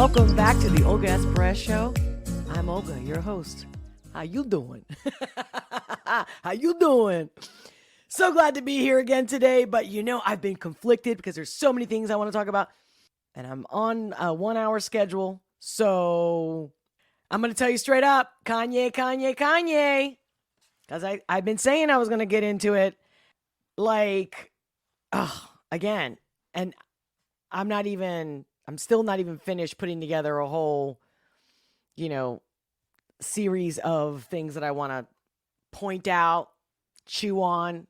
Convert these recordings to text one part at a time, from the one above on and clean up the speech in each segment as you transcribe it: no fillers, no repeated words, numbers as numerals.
Welcome back to the Olga S. Pérez Show. I'm Olga, your host. How you doing? How you doing? So glad to be here again today, but I've been conflicted because there's so many things I want to talk about, and I'm on a 1 hour schedule, so I'm going to tell you straight up, Kanye, because I've been saying I was going to get into it, again, and I'm still not even finished putting together a whole, series of things that I want to point out, chew on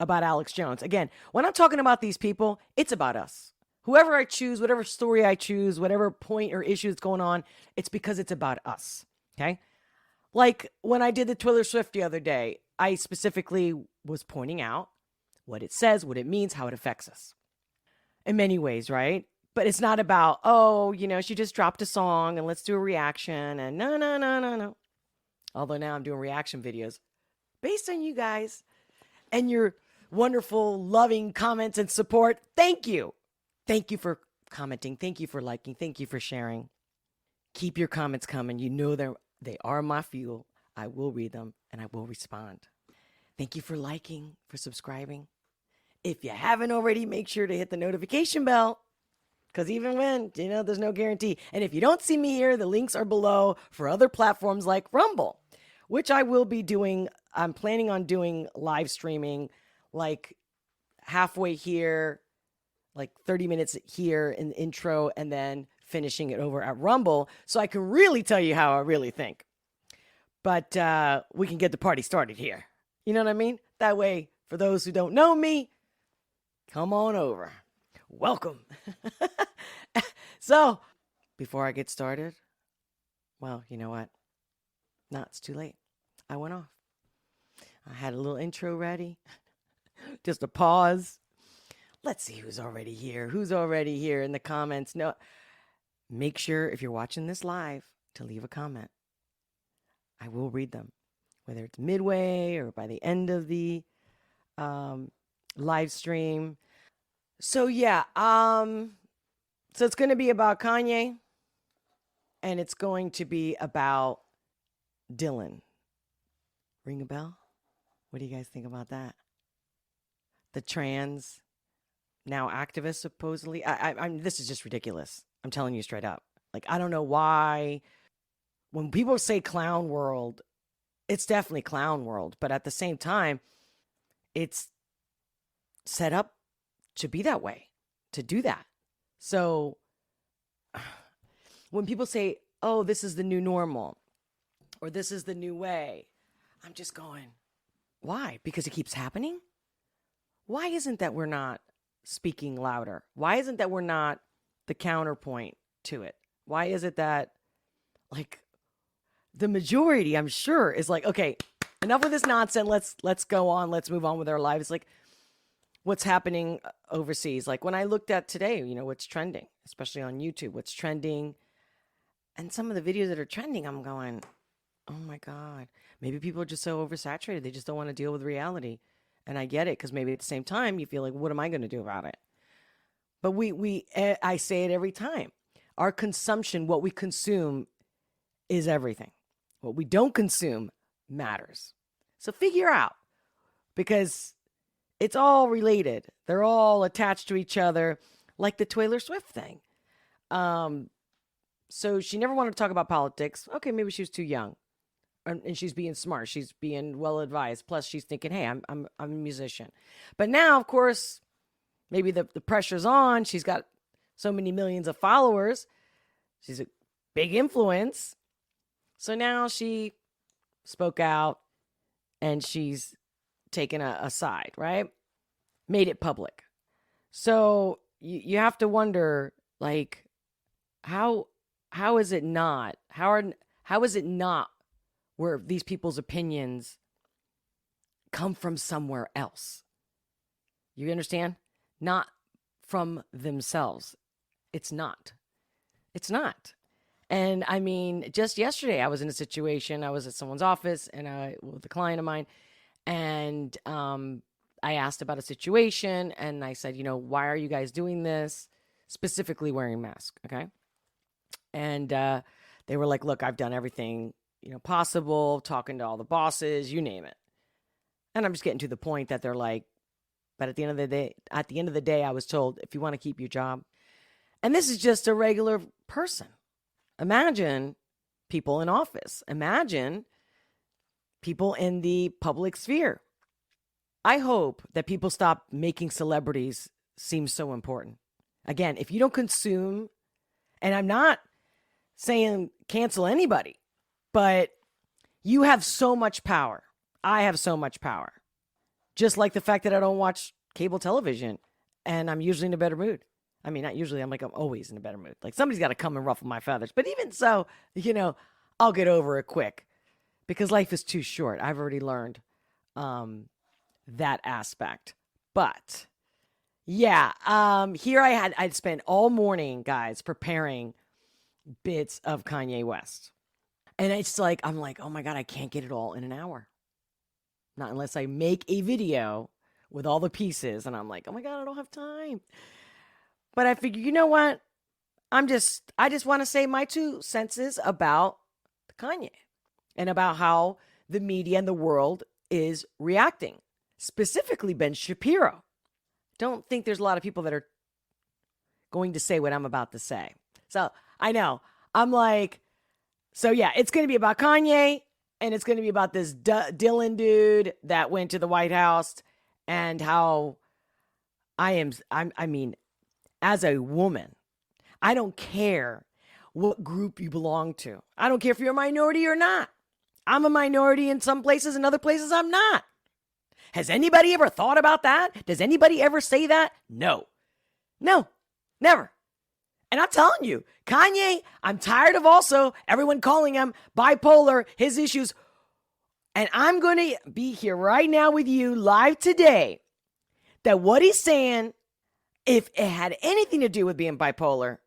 about Alex Jones. Again, when I'm talking about these people, it's about us. Whoever I choose, whatever story I choose, whatever point or issue that's going on, it's because it's about us. Okay? Like when I did the Taylor Swift the other day, I specifically was pointing out what it says, what it means, how it affects us. In many ways, right? But it's not about, she just dropped a song and let's do a reaction and no. Although now I'm doing reaction videos based on you guys and your wonderful, loving comments and support. Thank you. Thank you for commenting. Thank you for liking. Thank you for sharing. Keep your comments coming. You know they are my fuel. I will read them and I will respond. Thank you for liking, for subscribing. If you haven't already, make sure to hit the notification bell. Because even when, there's no guarantee. And if you don't see me here, the links are below for other platforms like Rumble, which I will be doing. I'm planning on doing live streaming, like halfway here, like 30 minutes here in the intro, and then finishing it over at Rumble. So I can really tell you how I really think. But we can get the party started here. You know what I mean? That way, for those who don't know me, come on over. Welcome. So, before I get started, well, you know what? No, it's too late. I went off. I had a little intro ready. Just a pause. Let's see who's already here. Who's already here in the comments? No. Make sure if you're watching this live to leave a comment. I will read them, whether it's midway or by the end of the live stream. So yeah, so it's going to be about Kanye, and it's going to be about Dylan. Ring a bell? What do you guys think about that? The trans, now activist, supposedly. I'm. This is just ridiculous. I'm telling you straight up. Like, I don't know why. When people say clown world, it's definitely clown world, but at the same time, it's set up to be that way, to do that. So when people say, oh, this is the new normal, or this is the new way, I'm just going, why? Because it keeps happening? Why isn't that we're not speaking louder? Why isn't that we're not the counterpoint to it? Why is it that, like, the majority, I'm sure, is like, okay, enough of this nonsense. Let's go on. Let's move on with our lives. Like, what's happening overseas. Like when I looked at today, what's trending, especially on YouTube, what's trending. And some of the videos that are trending, I'm going, oh my God, maybe people are just so oversaturated. They just don't want to deal with reality. And I get it, because maybe at the same time, you feel like, what am I going to do about it? But I say it every time. Our consumption, what we consume is everything. What we don't consume matters. So figure out, because it's all related. They're all attached to each other, like the Taylor Swift thing. So she never wanted to talk about politics. Okay, maybe she was too young, and she's being smart. She's being well advised. Plus, she's thinking, "Hey, I'm a musician." But now, of course, maybe the pressure's on. She's got so many millions of followers. She's a big influence. So now she spoke out, and she's taken a side, right? Made it public. So you have to wonder, like, how is it not? How is it not where these people's opinions come from somewhere else? You understand? Not from themselves. It's not. It's not. And I mean, just yesterday, I was in a situation. I was at someone's office and with a client of mine, and I asked about a situation, and I said, why are you guys doing this? Specifically wearing masks, okay? And they were like, look, I've done everything, possible, talking to all the bosses, you name it. And I'm just getting to the point that they're like, but at the end of the day, I was told, if you want to keep your job, and this is just a regular person. Imagine people in office. Imagine people in the public sphere. I hope that people stop making celebrities seem so important. Again, if you don't consume, and I'm not saying cancel anybody, but you have so much power. I have so much power. Just like the fact that I don't watch cable television and I'm usually in a better mood. I mean, not usually, I'm always in a better mood. Like somebody's got to come and ruffle my feathers. But even so, I'll get over it quick because life is too short. I've already learned that aspect. But yeah, here I'd spent all morning, guys, preparing bits of Kanye West. And it's like, I'm like, oh my God, I can't get it all in an hour. Not unless I make a video with all the pieces. And I'm like, oh my God, I don't have time. But I figure, you know what? I just want to say my 2 cents about Kanye and about how the media and the world is reacting. Specifically, Ben Shapiro. Don't think there's a lot of people that are going to say what I'm about to say. So I know. I'm like, so yeah, it's going to be about Kanye and it's going to be about this Dylan dude that went to the White House and how I mean, as a woman, I don't care what group you belong to. I don't care if you're a minority or not. I'm a minority in some places, in other places I'm not. Has anybody ever thought about that? Does anybody ever say that? No, never. And I'm telling you, Kanye, I'm tired of also everyone calling him bipolar, his issues. And I'm going to be here right now with you live today that what he's saying, if it had anything to do with being bipolar,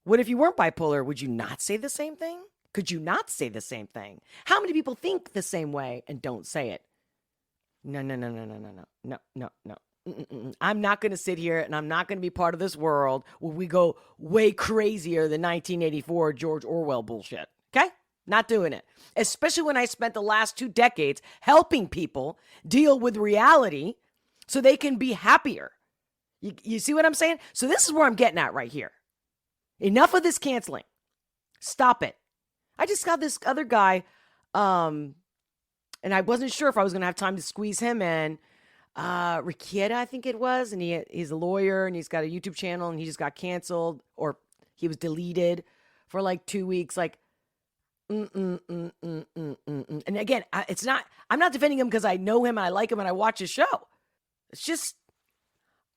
what if you weren't bipolar? Would you not say the same thing? Could you not say the same thing? How many people think the same way and don't say it? No. I'm not going to sit here and I'm not going to be part of this world where we go way crazier than 1984 George Orwell bullshit. Okay? Not doing it. Especially when I spent the last 2 decades helping people deal with reality so they can be happier. You see what I'm saying? So this is where I'm getting at right here. Enough of this canceling. Stop it. I just got this other guy, and I wasn't sure if I was going to have time to squeeze him in. Rikieta, I think it was, and he's a lawyer, and he's got a YouTube channel, and he just got canceled, or he was deleted for like 2 weeks. Like, And again, I'm not defending him because I know him and I like him and I watch his show. It's just,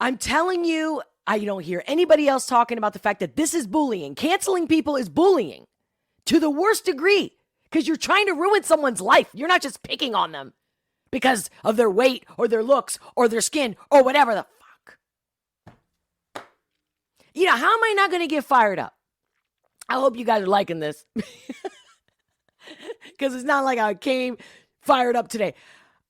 I'm telling you, I don't hear anybody else talking about the fact that this is bullying. Canceling people is bullying to the worst degree because you're trying to ruin someone's life. You're not just picking on them because of their weight or their looks or their skin or whatever the fuck. How am I not going to get fired up? I hope you guys are liking this because it's not like I came fired up today.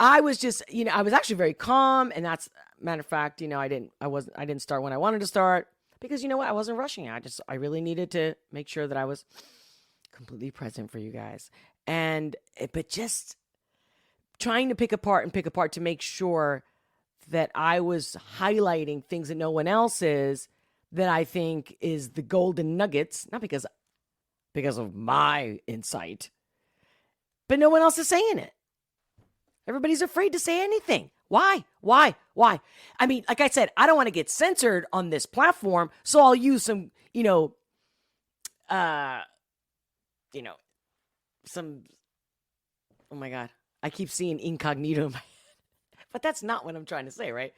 I was just, I was actually very calm, and that's matter of fact, I didn't start when I wanted to start because you know what? I wasn't rushing. I really needed to make sure that I was completely present for you guys. But just trying to pick apart to make sure that I was highlighting things that no one else is, that I think is the golden nuggets, not because of my insight, but no one else is saying it. Everybody's afraid to say anything. Why? I mean, like I said, I don't want to get censored on this platform, so I'll use some, some, oh my God, I keep seeing incognito in my head, but that's not what I'm trying to say, right?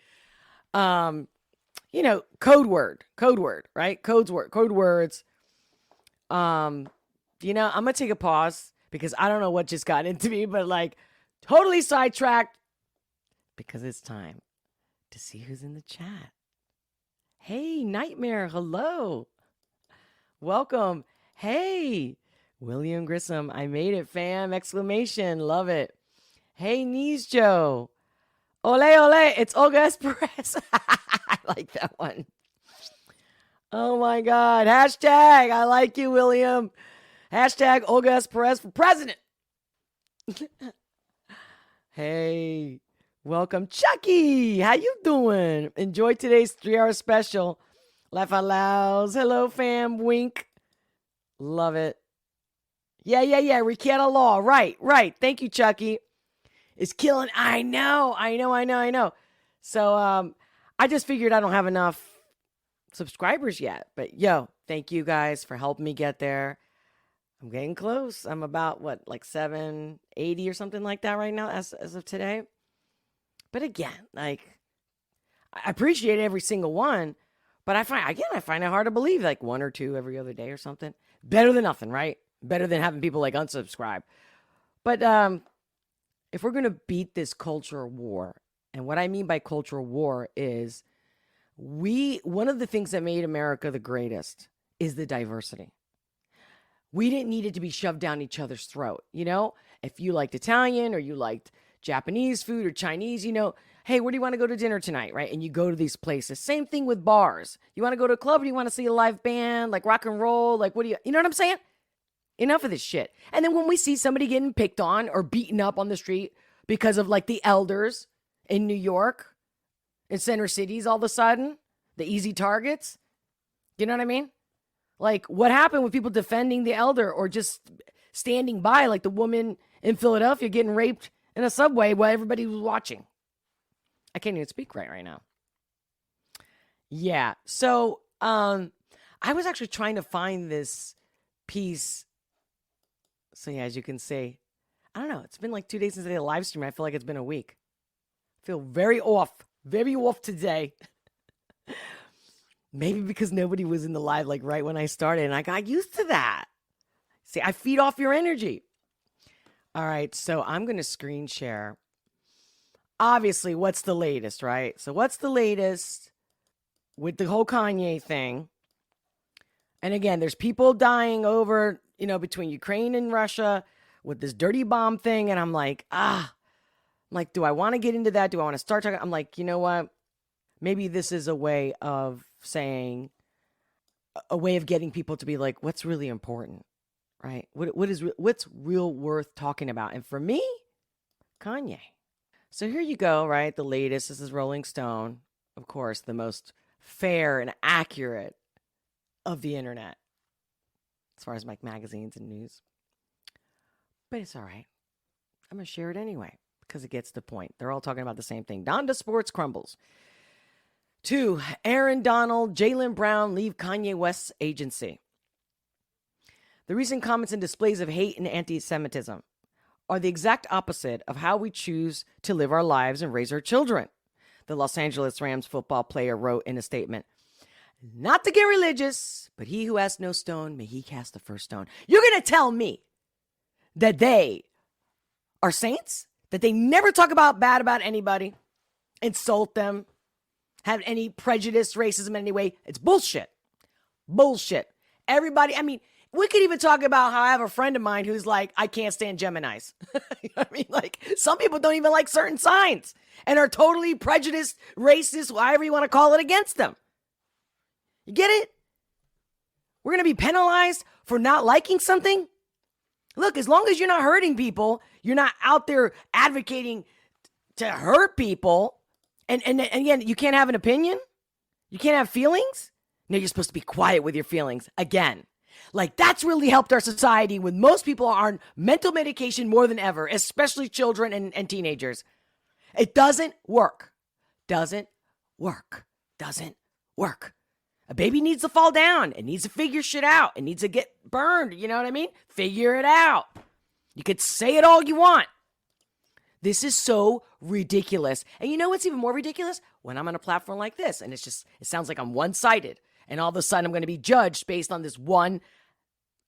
Code word, right? Code words. I'm going to take a pause because I don't know what just got into me, but like totally sidetracked because it's time to see who's in the chat. Hey, Nightmare. Hello. Welcome. Hey, William Grissom. I made it, fam. Exclamation. Love it. Hey, Knees Joe. Ole, ole. It's Olga S. Perez. I like that one. Oh my God. Hashtag, I like you, William. Hashtag Olga S. Perez for president. Hey, welcome, Chucky. How you doing? Enjoy today's 3-hour special. Laugh out loud. Hello, fam. Wink. Love it. Yeah. Riquetta Law. Right. Thank you, Chucky. Is killing. I know. So, I just figured I don't have enough subscribers yet. But yo, thank you guys for helping me get there. I'm getting close. I'm about like 780 or something like that right now as of today. But again, like I appreciate every single one, but I find it hard to believe like one or two every other day or something. Better than nothing, right? Better than having people like unsubscribe. But if we're going to beat this cultural war, and what I mean by cultural war is one of the things that made America the greatest is the diversity. We didn't need it to be shoved down each other's throat. You know, if you liked Italian or you liked Japanese food or Chinese, you know, hey, where do you want to go to dinner tonight? Right. And you go to these places. Same thing with bars. You want to go to a club or do you want to see a live band, like rock and roll? Like, you know what I'm saying? Enough of this shit. And then when we see somebody getting picked on or beaten up on the street because of like the elders in New York, in center cities, all of a sudden, the easy targets, you know what I mean? Like, what happened with people defending the elder or just standing by, like the woman in Philadelphia getting raped in a subway while everybody was watching? I can't even speak right now. Yeah. So, I was actually trying to find this piece. So, yeah, as you can see, I don't know. It's been like 2 days since I did a live stream. I feel like it's been a week. I feel very off today. Maybe because nobody was in the live like right when I started and I got used to that. See, I feed off your energy. All right, so I'm going to screen share. Obviously, what's the latest, right? So what's the latest with the whole Kanye thing? And again, there's people dying over, you know, between Ukraine and Russia with this dirty bomb thing. And I'm like, do I want to get into that? Do I want to start talking? I'm like, you know what? Maybe this is a way of saying, a way of getting people to be like, what's really important, right? What's real worth talking about? And for me, Kanye. So here you go, right? The latest. This is Rolling Stone, of course, the most fair and accurate of the internet, as far as like magazines and news. But it's all right. I'm gonna share it anyway because it gets the point. They're all talking about the same thing. Donda Sports crumbles. 2, Aaron Donald, Jaylen Brown leave Kanye West's agency. The recent comments and displays of hate and anti-Semitism are the exact opposite of how we choose to live our lives and raise our children, the Los Angeles Rams football player wrote in a statement. Not to get religious, but he who has no stone, may he cast the first stone. You're going to tell me that they are saints? That they never talk bad about anybody, insult them, have any prejudice, racism in any way? It's bullshit. Everybody, I mean, we could even talk about how I have a friend of mine who's like, I can't stand Geminis. You know what I mean? Like, some people don't even like certain signs and are totally prejudiced, racist, whatever you want to call it, against them. You get it? We're going to be penalized for not liking something? Look, as long as you're not hurting people, you're not out there advocating to hurt people, and again, you can't have an opinion? You can't have feelings? No, you're supposed to be quiet with your feelings. Again, like that's really helped our society when most people are on mental medication more than ever, especially children and teenagers. It doesn't work. Doesn't work. A baby needs to fall down. It needs to figure shit out. It needs to get burned. You know what I mean? Figure it out. You could say it all you want. This is so ridiculous. And you know what's even more ridiculous? When I'm on a platform like this and it sounds like I'm one-sided and all of a sudden I'm going to be judged based on this one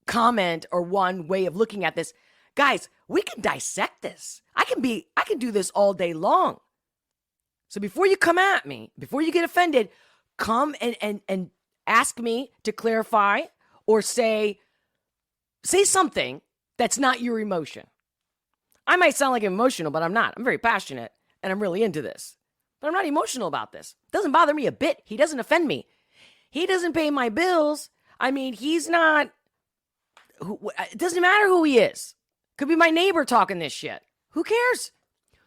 comment or one way of looking at this. Guys, we can dissect this. I can do this all day long. So before you come at me, before you get offended, come and ask me to clarify or say something that's not your emotion. I might sound like emotional, but I'm not. I'm very passionate and I'm really into this. But I'm not emotional about this. It doesn't bother me a bit. He doesn't offend me. He doesn't pay my bills. I mean, he's not, it doesn't matter who he is. Could be my neighbor talking this shit. Who cares?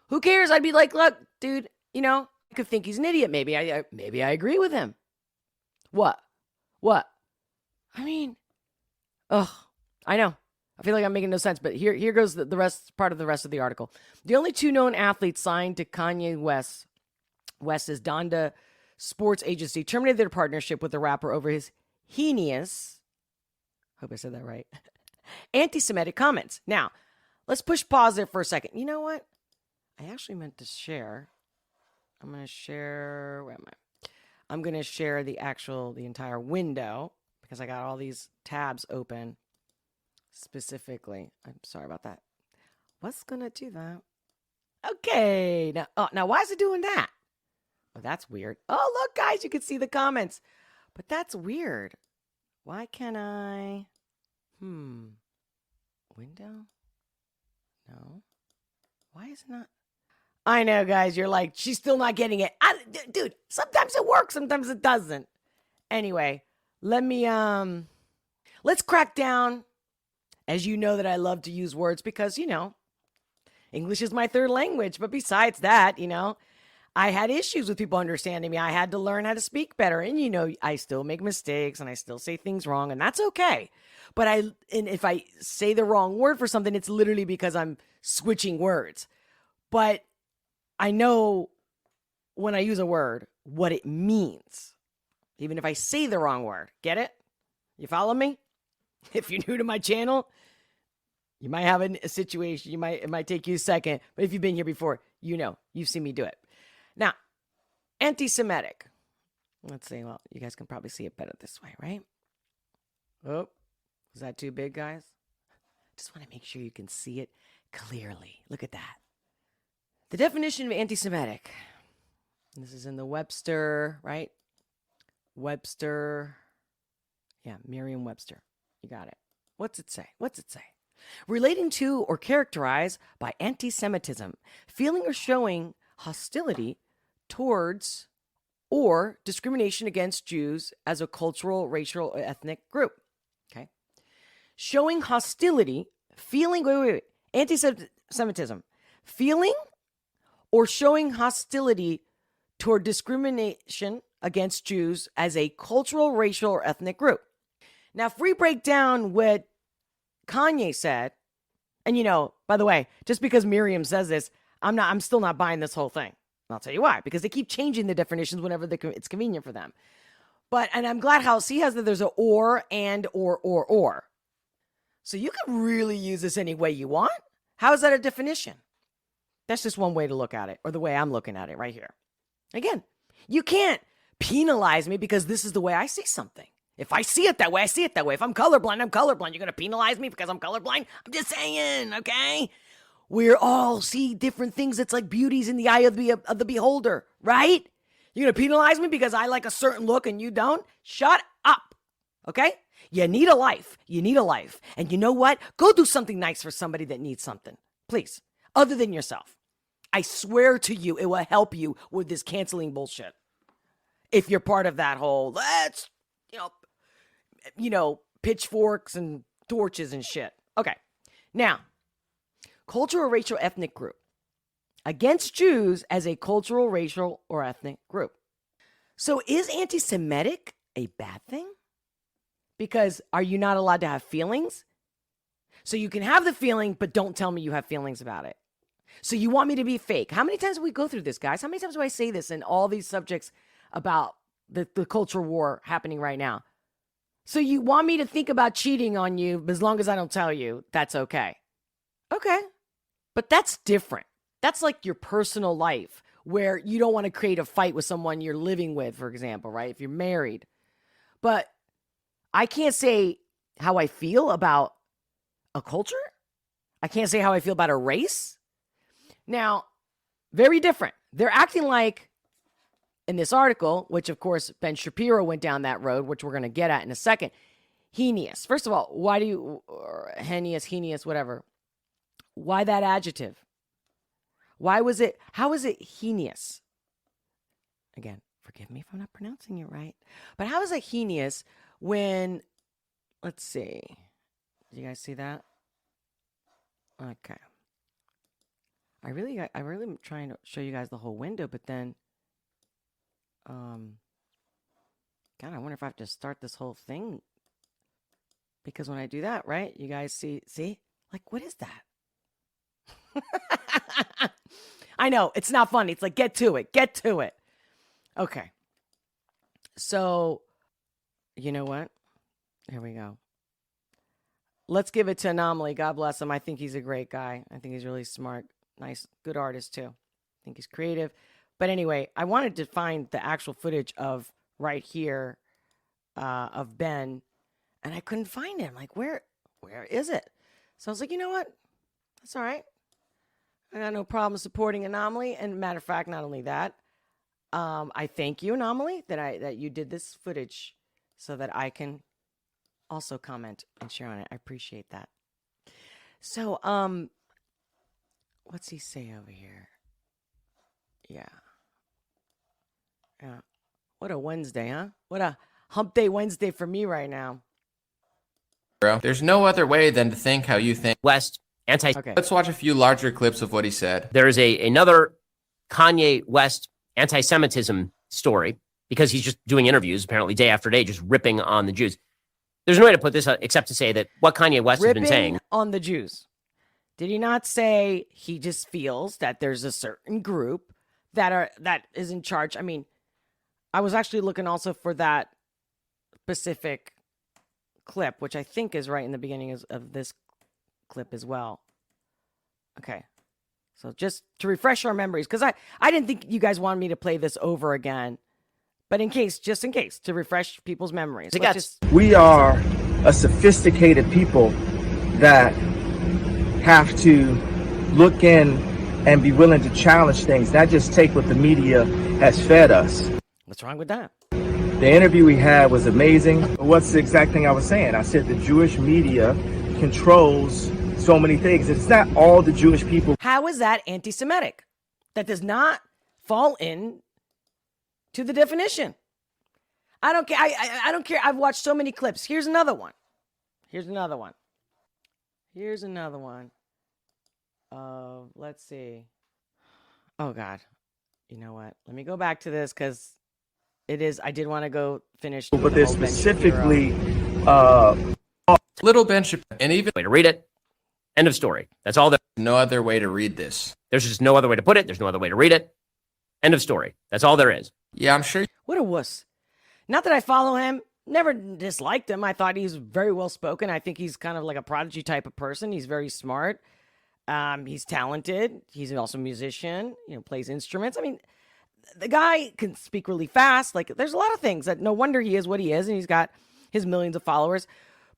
Who cares? I'd be like, look, dude, I could think he's an idiot. Maybe I agree with him. What? I mean, I know. I feel like I'm making no sense, but here goes the rest of the article. The only two known athletes signed to Kanye West's Donda Sports Agency terminated their partnership with the rapper over his heinous, hope I said that right, anti-Semitic comments. Now, let's push pause there for a second. You know what? I actually meant to share. I'm going to share, where am I? I'm going to share the entire window because I got all these tabs open specifically. I'm sorry about that. What's going to do that? Okay. Now why is it doing that? Oh, that's weird. Oh, look, guys, you can see the comments. But that's weird. Why can't I? Window? No. Why is it not? I know, guys, you're like, she's still not getting it. Dude, sometimes it works, sometimes it doesn't. Anyway, let's crack down. As you know that I love to use words because, English is my third language. But besides that, I had issues with people understanding me. I had to learn how to speak better. And, I still make mistakes and I still say things wrong, and that's okay. But if I say the wrong word for something, it's literally because I'm switching words. But I know when I use a word, what it means, even if I say the wrong word. Get it? You follow me? If you're new to my channel, you might have a situation. It might take you a second, but if you've been here before, you've seen me do it. Now, anti-Semitic. Let's see. Well, you guys can probably see it better this way, right? Oh, is that too big, guys? Just want to make sure you can see it clearly. Look at that. The definition of anti-Semitic. This is in the Webster, right? Webster. Yeah, Merriam-Webster. You got it. What's it say? Relating to or characterized by anti-Semitism, feeling or showing hostility towards or discrimination against Jews as a cultural, racial, or ethnic group. Okay. Showing hostility, anti-Semitism, feeling or showing hostility toward discrimination against Jews as a cultural, racial, or ethnic group. Now, if we break down what Kanye said, and by the way, just because Miriam says this, I'm still not buying this whole thing. I'll tell you why, because they keep changing the definitions whenever it's convenient for them. And I'm glad how C has that there's a or, and, or. So you can really use this any way you want. How is that a definition? That's just one way to look at it, or the way I'm looking at it right here. Again, you can't penalize me because this is the way I see something. If I see it that way, I see it that way. If I'm colorblind, I'm colorblind. You're going to penalize me because I'm colorblind? I'm just saying, okay? We all see different things. It's like beauty's in the eye of the beholder, right? You're going to penalize me because I like a certain look and you don't? Shut up, okay? You need a life. And you know what? Go do something nice for somebody that needs something, please, other than yourself. I swear to you, it will help you with this canceling bullshit. If you're part of that whole, let's, pitchforks and torches and shit. Okay. Now, cultural, racial, ethnic group. Against Jews as a cultural, racial, or ethnic group. So is anti-Semitic a bad thing? Because are you not allowed to have feelings? So you can have the feeling, but don't tell me you have feelings about it. So you want me to be fake. How many times do we go through this, guys? How many times do I say this in all these subjects about the culture war happening right now? So you want me to think about cheating on you, but as long as I don't tell you, that's okay. Okay. But that's different. That's like your personal life where you don't want to create a fight with someone you're living with, for example, right? If you're married. But I can't say how I feel about a culture. I can't say how I feel about a race. Now, very different. They're acting like, in this article, which of course Ben Shapiro went down that road, which we're going to get at in a second, heinous. First of all, why do you, heinous, whatever. Why that adjective? How is it heinous? Again, Forgive me if I'm not pronouncing it right. But how is it heinous when, let's see. Do you guys see that? Okay. I really am trying to show you guys the whole window, but then, God, I wonder if I have to start this whole thing. Because when I do that, right, you guys see, like, what is that? I know, it's not funny. It's like, get to it. Okay. So, you know what? Here we go. Let's give it to Anomaly. God bless him. I think he's a great guy. I think he's really smart. Nice, good artist, too. I think he's creative. But anyway, I wanted to find the actual footage of right here of Ben, and I couldn't find him. Like, where is it? So I was like, you know what? That's all right. I got no problem supporting Anomaly. And matter of fact, not only that, I thank you, Anomaly, that you did this footage so that I can also comment and share on it. I appreciate that. So, what's he say over here? Yeah. What a Wednesday, huh? What a hump day Wednesday for me right now. Bro, there's no other way than to think how you think. West anti. Okay. Let's watch a few larger clips of what he said. There is another Kanye West anti-Semitism story because he's just doing interviews apparently day after day, just ripping on the Jews. There's no way to put this except to say that what Kanye West has been saying on the Jews. Did he not say he just feels that there's a certain group that is in charge? I mean, I was actually looking also for that specific clip, which I think is right in the beginning of this clip as well. Okay. So just to refresh our memories, because I didn't think you guys wanted me to play this over again. But just in case, to refresh people's memories. We are a sophisticated people that have to look in and be willing to challenge things, not just take what the media has fed us. What's wrong with that? The interview we had was amazing. What's the exact thing I was saying? I said the Jewish media controls so many things. It's not all the Jewish people. How is that anti-Semitic? That does not fall in to the definition. I don't care. I don't care. I've watched so many clips. Here's another one. Let's see. Oh God. You know what? Let me go back to this because I did want to go finish. But there's specifically Little Ben Shapiro, and even way to read it. End of story. That's all. No other way to read this. There's just no other way to put it. There's no other way to read it. End of story. That's all there is. Yeah, I'm sure. What a wuss. Not that I follow him. Never disliked him. I thought he's very well spoken. I think he's kind of like a prodigy type of person. He's very smart. He's talented. He's also a musician. Plays instruments. I mean, the guy can speak really fast. Like, there's a lot of things that no wonder he is what he is, and he's got his millions of followers.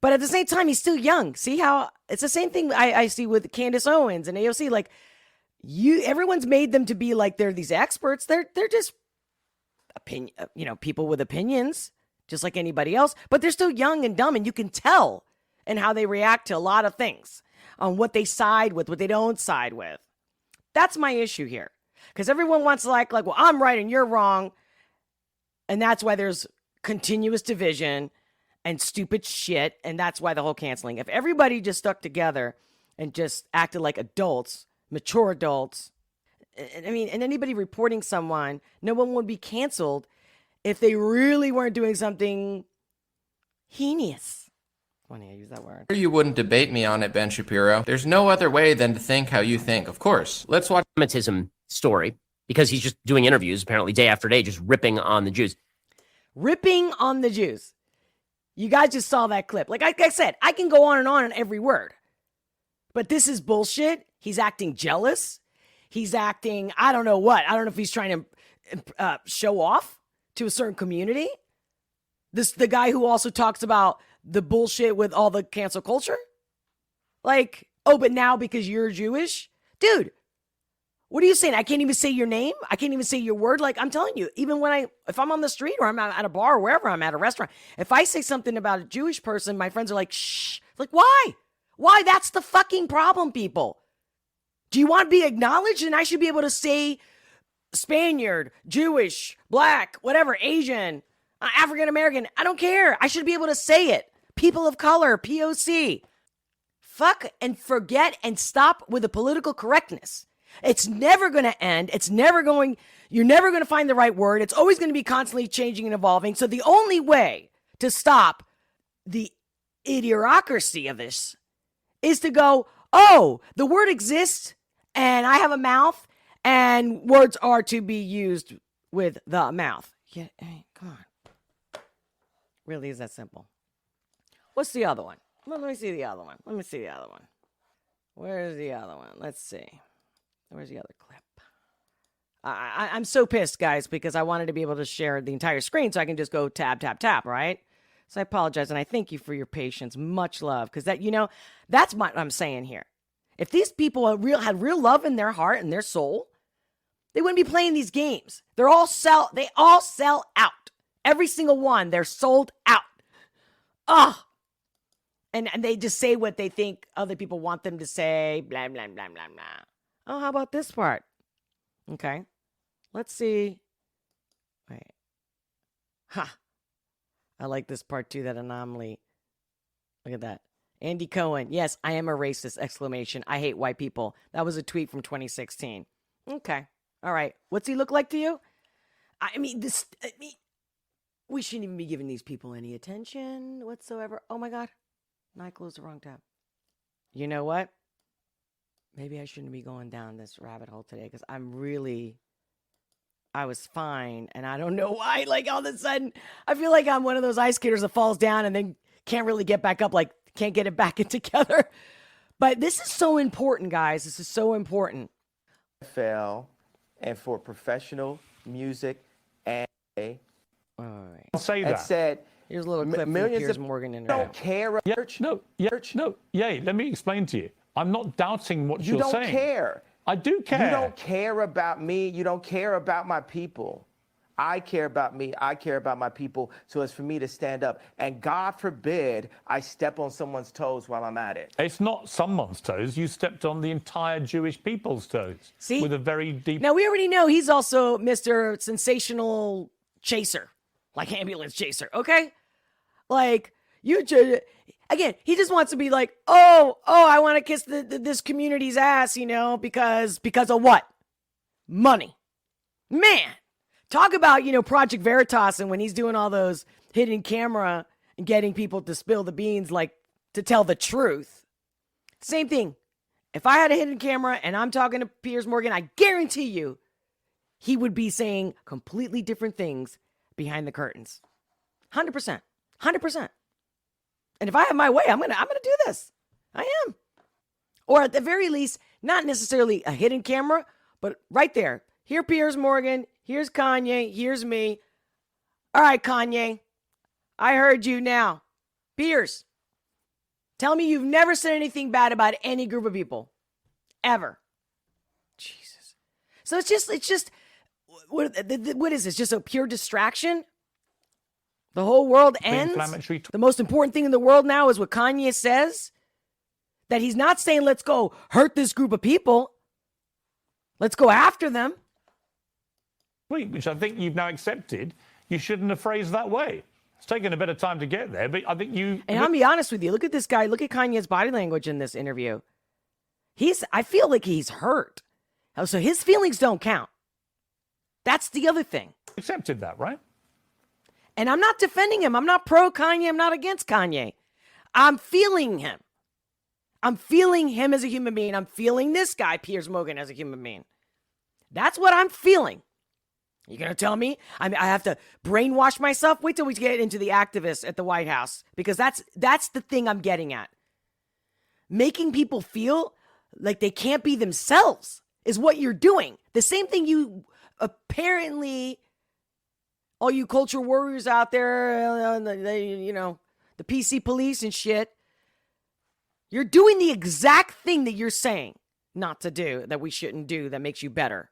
But at the same time, he's still young. See how it's the same thing I see with Candace Owens and AOC. Like, everyone's made them to be like they're these experts. They're just people with opinions, just like anybody else. But they're still young and dumb, and you can tell in how they react to a lot of things, on what they side with, what they don't side with. That's my issue here, because everyone wants to like, well, I'm right and you're wrong, and that's why there's continuous division and stupid shit, and that's why the whole canceling. If everybody just stuck together and just acted like adults, mature adults, I mean, and anybody reporting someone, no one would be canceled if they really weren't doing something heinous. Funny I use that word. You wouldn't debate me on it, Ben Shapiro. There's no other way than to think how you think. Of course. Let's watch Semitism story because he's just doing interviews apparently day after day, just ripping on the Jews. Ripping on the Jews. You guys just saw that clip. Like I said, I can go on every word. But this is bullshit. He's acting jealous. He's acting, I don't know what. I don't know if he's trying to show off to a certain community. The guy who also talks about the bullshit with all the cancel culture. Like, oh, but now because you're Jewish? Dude, what are you saying? I can't even say your name. I can't even say your word. Like, I'm telling you, even if I'm on the street or I'm at a bar or wherever I'm at a restaurant, if I say something about a Jewish person, my friends are like, shh. Like, why? Why? That's the fucking problem, people. Do you want to be acknowledged? And I should be able to say Spaniard, Jewish, black, whatever, Asian, African American. I don't care. I should be able to say it. People of color, POC. Fuck and forget and stop with the political correctness. It's never going to end. You're never going to find the right word. It's always going to be constantly changing and evolving. So the only way to stop the idiocracy of this is to go, oh, the word exists and I have a mouth and words are to be used with the mouth. Yeah, hey, come on. Really is that simple. What's the other one? Let me see the other one. Where's the other one? Let's see. Where's the other clip? I'm so pissed, guys, because I wanted to be able to share the entire screen so I can just go tab, tab, tab, right? So I apologize, and I thank you for your patience. Much love, because that's what I'm saying here. If these people had real love in their heart and their soul, they wouldn't be playing these games. They all sell out. Every single one, they're sold out. Ugh. And they just say what they think other people want them to say, blah, blah, blah, blah, blah. Oh, how about this part? Okay. Let's see. Wait. Ha. I like this part too, that anomaly. Look at that. Andy Cohen. Yes, I am a racist! Exclamation. I hate white people. That was a tweet from 2016. Okay. All right. What's he look like to you? We shouldn't even be giving these people any attention whatsoever. Oh my God. I closed the wrong tab. You know what? Maybe I shouldn't be going down this rabbit hole today because I was fine. And I don't know why, like all of a sudden, I feel like I'm one of those ice skaters that falls down and then can't really get back up, like can't get it back together. But this is so important, guys. This is so important. NFL and for professional music and All right. I'll say that. said Here's a little clip from the millions Piers of Morgan don't interview. care. Let me explain to you. I'm not doubting what You you're don't saying. care. I do care. You don't care about me. You don't care about my people. I care about me. I care about my people. So it's for me to stand up. And God forbid I step on someone's toes while I'm at it. It's not someone's toes. You stepped on the entire Jewish people's toes. See? With a very deep... Now, we already know he's also Mr. Sensational Chaser, like ambulance chaser, okay? Like, again, he just wants to be like, oh, I want to kiss this community's ass, because of what? Money. Man, talk about, Project Veritas and when he's doing all those hidden camera and getting people to spill the beans, like to tell the truth. Same thing. If I had a hidden camera and I'm talking to Piers Morgan, I guarantee you he would be saying completely different things behind the curtains. 100%. 100%. And if I have my way, I'm gonna do this. I am. Or at the very least, not necessarily a hidden camera, but right there. Here, Piers Morgan. Here's Kanye. Here's me. All right, Kanye. I heard you now. Piers, tell me you've never said anything bad about any group of people. Ever. Jesus. So it's just, what is this? Just a pure distraction? The whole world ends. The most important thing in the world now is what Kanye says. That he's not saying, let's go hurt this group of people. Let's go after them. Which I think you've now accepted. You shouldn't have phrased that way. It's taken a bit of time to get there, but I think you... And I'll be honest with you. Look at this guy. Look at Kanye's body language in this interview. I feel like he's hurt. So his feelings don't count. That's the other thing. Accepted that, right? And I'm not defending him. I'm not pro Kanye. I'm not against Kanye. I'm feeling him. I'm feeling him as a human being. I'm feeling this guy, Piers Morgan, as a human being. That's what I'm feeling. You gonna tell me I have to brainwash myself? Wait till we get into the activists at the White House, because that's the thing I'm getting at. Making people feel like they can't be themselves is what you're doing. The same thing you apparently... all you culture warriors out there, the PC police and shit, you're doing the exact thing that you're saying not to do, that we shouldn't do, that makes you better.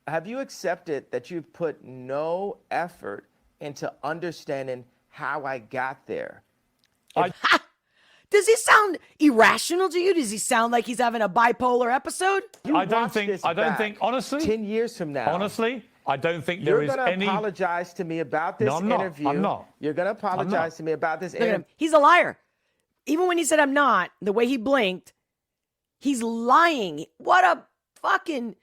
Have you accepted that you've put no effort into understanding how I got there? Does he sound irrational to you? Does he sound like he's having a bipolar episode? I don't think, honestly, 10 years from now. Honestly, I don't think there is any... You're going to apologize to me about this interview. I'm not. You're going to apologize to me about this interview. He's a liar. Even when he said I'm not, the way he blinked, he's lying. What a fucking...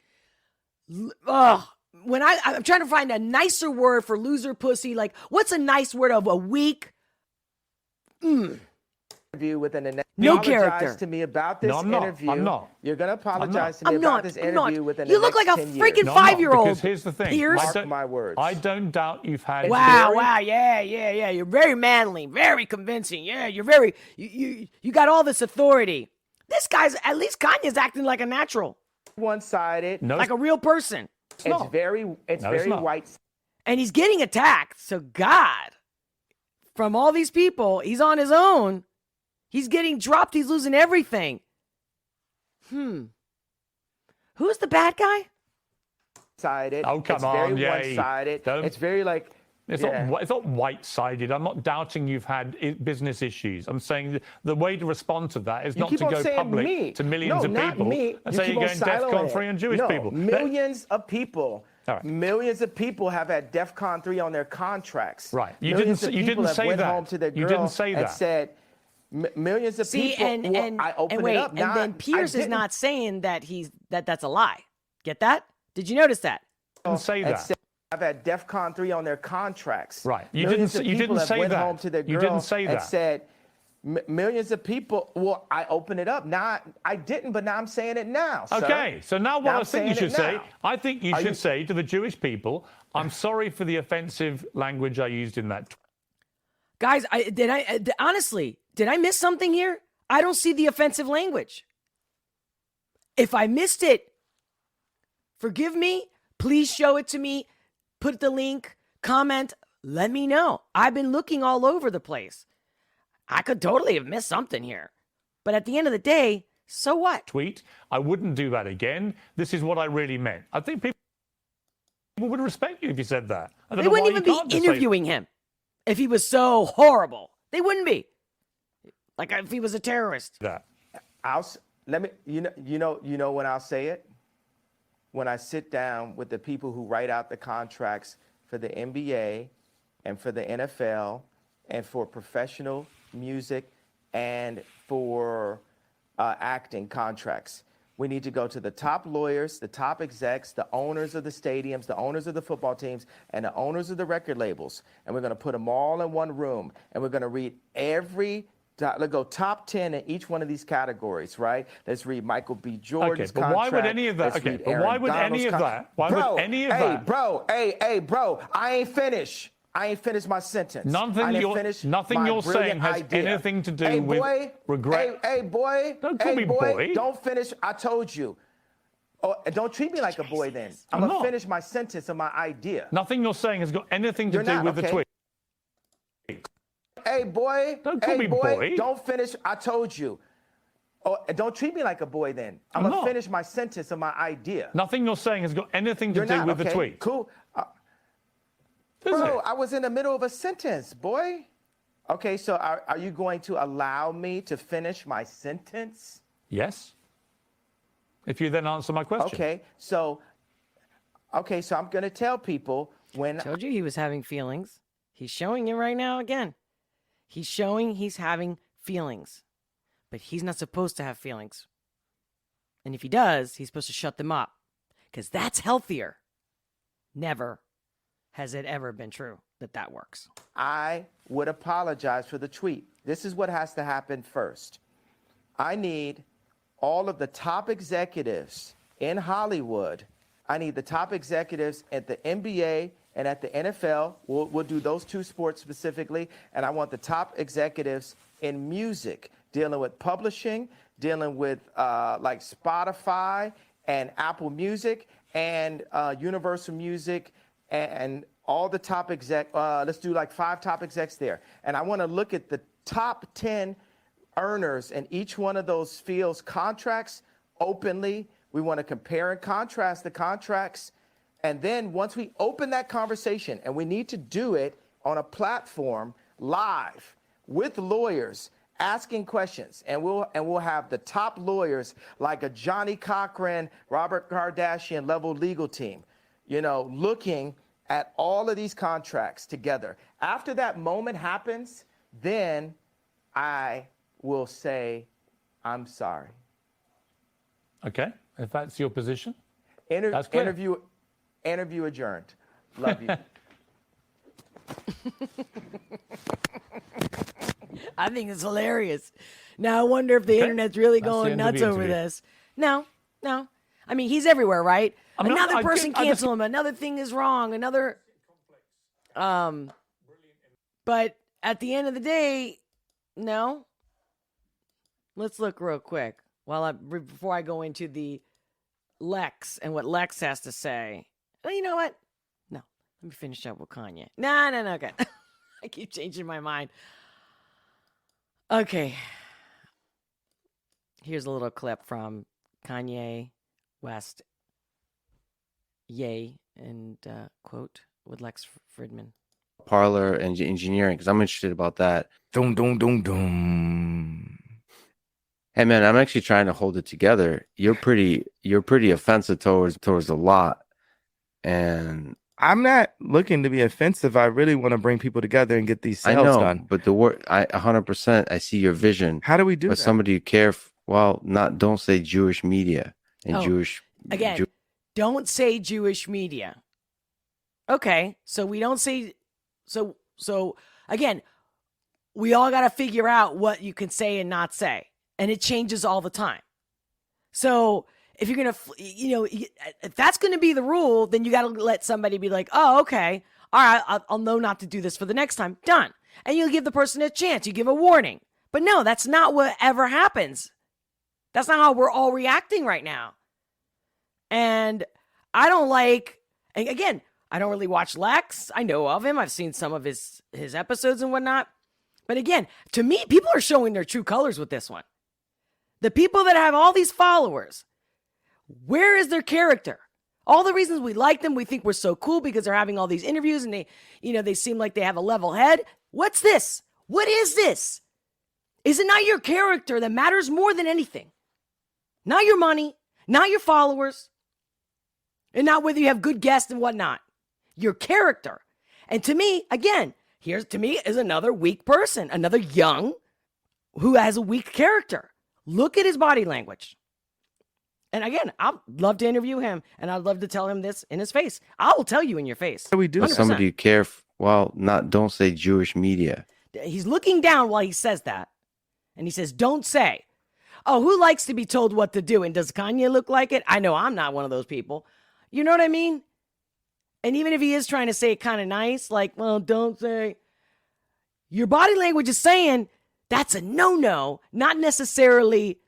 When I'm trying to find a nicer word for loser pussy, like, what's a nice word of a weak... Interview within the next... No apologize character. to me about this interview. I'm not. You're going to apologize to me about this interview within the You look next like a 10 years. freaking No, I'm not, 5-year-old. because here's the thing. Pierce. Mark my words. I don't doubt you've had... Wow, yeah. You're very manly, very convincing. Yeah, you're very... You got all this authority. This guy's... At least Kanye's acting like a natural. One-sided. No, Like a real person. It's very white. And he's getting attacked. So God, from all these people, he's on his own. He's getting dropped. He's losing everything. Who's the bad guy? Sided. Oh, come it's on, very Jay. one-sided. Don't- It's very like... It's yeah. not white-sided. I'm not doubting you've had business issues. I'm saying the way to respond to that is You not keep to on go saying public me. to millions No, of not people me. and You say keep you're on going siloing DEFCON it. 3 on Jewish No, people. Millions of people. All right. Millions of people have had DEFCON 3 on their contracts. Right. You Millions didn't- of you people didn't have say went that. home to their You girl didn't say and that. said, millions of See, people. I opened wait, it up. and then Pierce is not saying that that's a lie. Get that? Did you notice that? didn't say that. Said, I've had DEFCON 3 on their contracts. Right. You Millions didn't- of you people didn't have say went that. home to their You girl didn't say and that. said, millions of people. Well, I opened it up. Now I didn't, but now I'm saying it now. Okay, sir. so now what Now I I'm think you saying should it say, now. I think you should say to the Jewish people, I'm sorry for the offensive language I used in that. Guys, honestly, did I miss something here? I don't see the offensive language. If I missed it, forgive me. Please show it to me. Put the link, comment, let me know. I've been looking all over the place. I could totally have missed something here. But at the end of the day, so what? Tweet. I wouldn't do that again. This is what I really meant. I think people would respect you if you said that. I don't They know wouldn't why even you can't be just say- interviewing him if he was so horrible. They wouldn't be. Like if he was a terrorist. that. Let me. You know when I'll say it. When I sit down with the people who write out the contracts for the NBA and for the NFL and for professional music and for acting contracts. We need to go to the top lawyers, the top execs, the owners of the stadiums, the owners of the football teams, and the owners of the record labels. And we're going to put them all in one room. And we're going to read let's go top 10 in each one of these categories, right? Let's read Michael B. Jordan's Okay, but why would contract. any of that- Let's okay, read but Aaron why would Donald's any of that- why bro, would any of hey, that- bro, I ain't finished. I ain't finished my sentence. Nothing I didn't you're- finish nothing my you're saying brilliant has idea. anything to do Hey, with boy, regret. Hey, boy. Don't call me boy. Don't finish. I told you. Oh, don't treat me like a boy then. I'm I'm going to not. finish my sentence of my idea. Nothing you're saying has got anything to You're do not, with the okay? tweet. Hey, boy. Don't call hey, me boy. Don't finish. I told you. Oh, don't treat me like a boy then. I'm I'm going to not. finish my sentence of my idea. Nothing you're saying has got anything to You're do not, with okay? the tweet. Cool. Does Bro, it? I was in the middle of a sentence, boy. Okay, so are you going to allow me to finish my sentence? Yes. If you then answer my question. Okay, so I'm going to tell people when Told you he was having feelings. He's showing it right now again. He's showing he's having feelings. But he's not supposed to have feelings. And if he does, he's supposed to shut them up. Because that's healthier. Never has it ever been true that works. I would apologize for the tweet. This is what has to happen first. I need all of the top executives in Hollywood. I need the top executives at the NBA and at the NFL. We'll do those two sports specifically. And I want the top executives in music, dealing with publishing, dealing with like Spotify and Apple Music and Universal Music and all the top exec. Let's do like 5 top execs there. And I want to look at the top 10 earners in each one of those fields' contracts openly. We want to compare and contrast the contracts. And then once we open that conversation, and we need to do it on a platform live with lawyers asking questions, and we'll have the top lawyers like a Johnny Cochran, Robert Kardashian level legal team, looking at all of these contracts together. After that moment happens, then I will say, I'm sorry. Okay, if that's your position. That's clear. Interview adjourned. Love you. I think it's hilarious. Now I wonder if the internet's really That's the going end of nuts the over interview. this. No. I mean, he's everywhere, right? I mean, Another I person get- I just- cancel him. Another thing is wrong. Another. But at the end of the day, no. Let's look real quick before I go into the Lex and what Lex has to say. Well, you know what? No, let me finish up with Kanye. No, okay. I keep changing my mind. Okay. Here's a little clip from Kanye West. Yay, and quote with Lex Fridman. Parlor and engineering, because I'm interested about that. Dum dum dum dum. Hey man, I'm actually trying to hold it together. You're pretty offensive towards a lot, and I'm not looking to be offensive. I really want to bring people together and get these I sales know, done. but the word, I 100%, I see your vision. How do we do But that? somebody you care, don't say Jewish media and Oh, Jewish. Again, don't say Jewish media. Okay, so we don't say so again, we all got to figure out what you can say and not say, and it changes all the time. So if you're gonna, if that's gonna be the rule, then you got to let somebody be like, oh, okay, all right, I'll know not to do this for the next time. Done, and you'll give the person a chance. You give a warning, but no, that's not what ever happens. That's not how we're all reacting right now. And I don't like, and again, I don't really watch Lex. I know of him. I've seen some of his episodes and whatnot. But again, to me, people are showing their true colors with this one. The people that have all these followers, where is their character? All the reasons we like them, we think we're so cool because they're having all these interviews and they seem like they have a level head. What's this? What is this? Is it not your character that matters more than anything? Not your money, not your followers, and not whether you have good guests and whatnot. Your character. And to me, again, is another weak person, another young who has a weak character. Look at his body language. And again, I'd love to interview him, and I'd love to tell him this in his face. I will tell you in your face. How do we do But that? somebody you care, don't say Jewish media. He's looking down while he says that. And he says, don't say. Oh, who likes to be told what to do? And does Kanye look like it? I know I'm not one of those people. You know what I mean? And even if he is trying to say it kind of nice, like, well, don't say. Your body language is saying that's a no-no. Not necessarily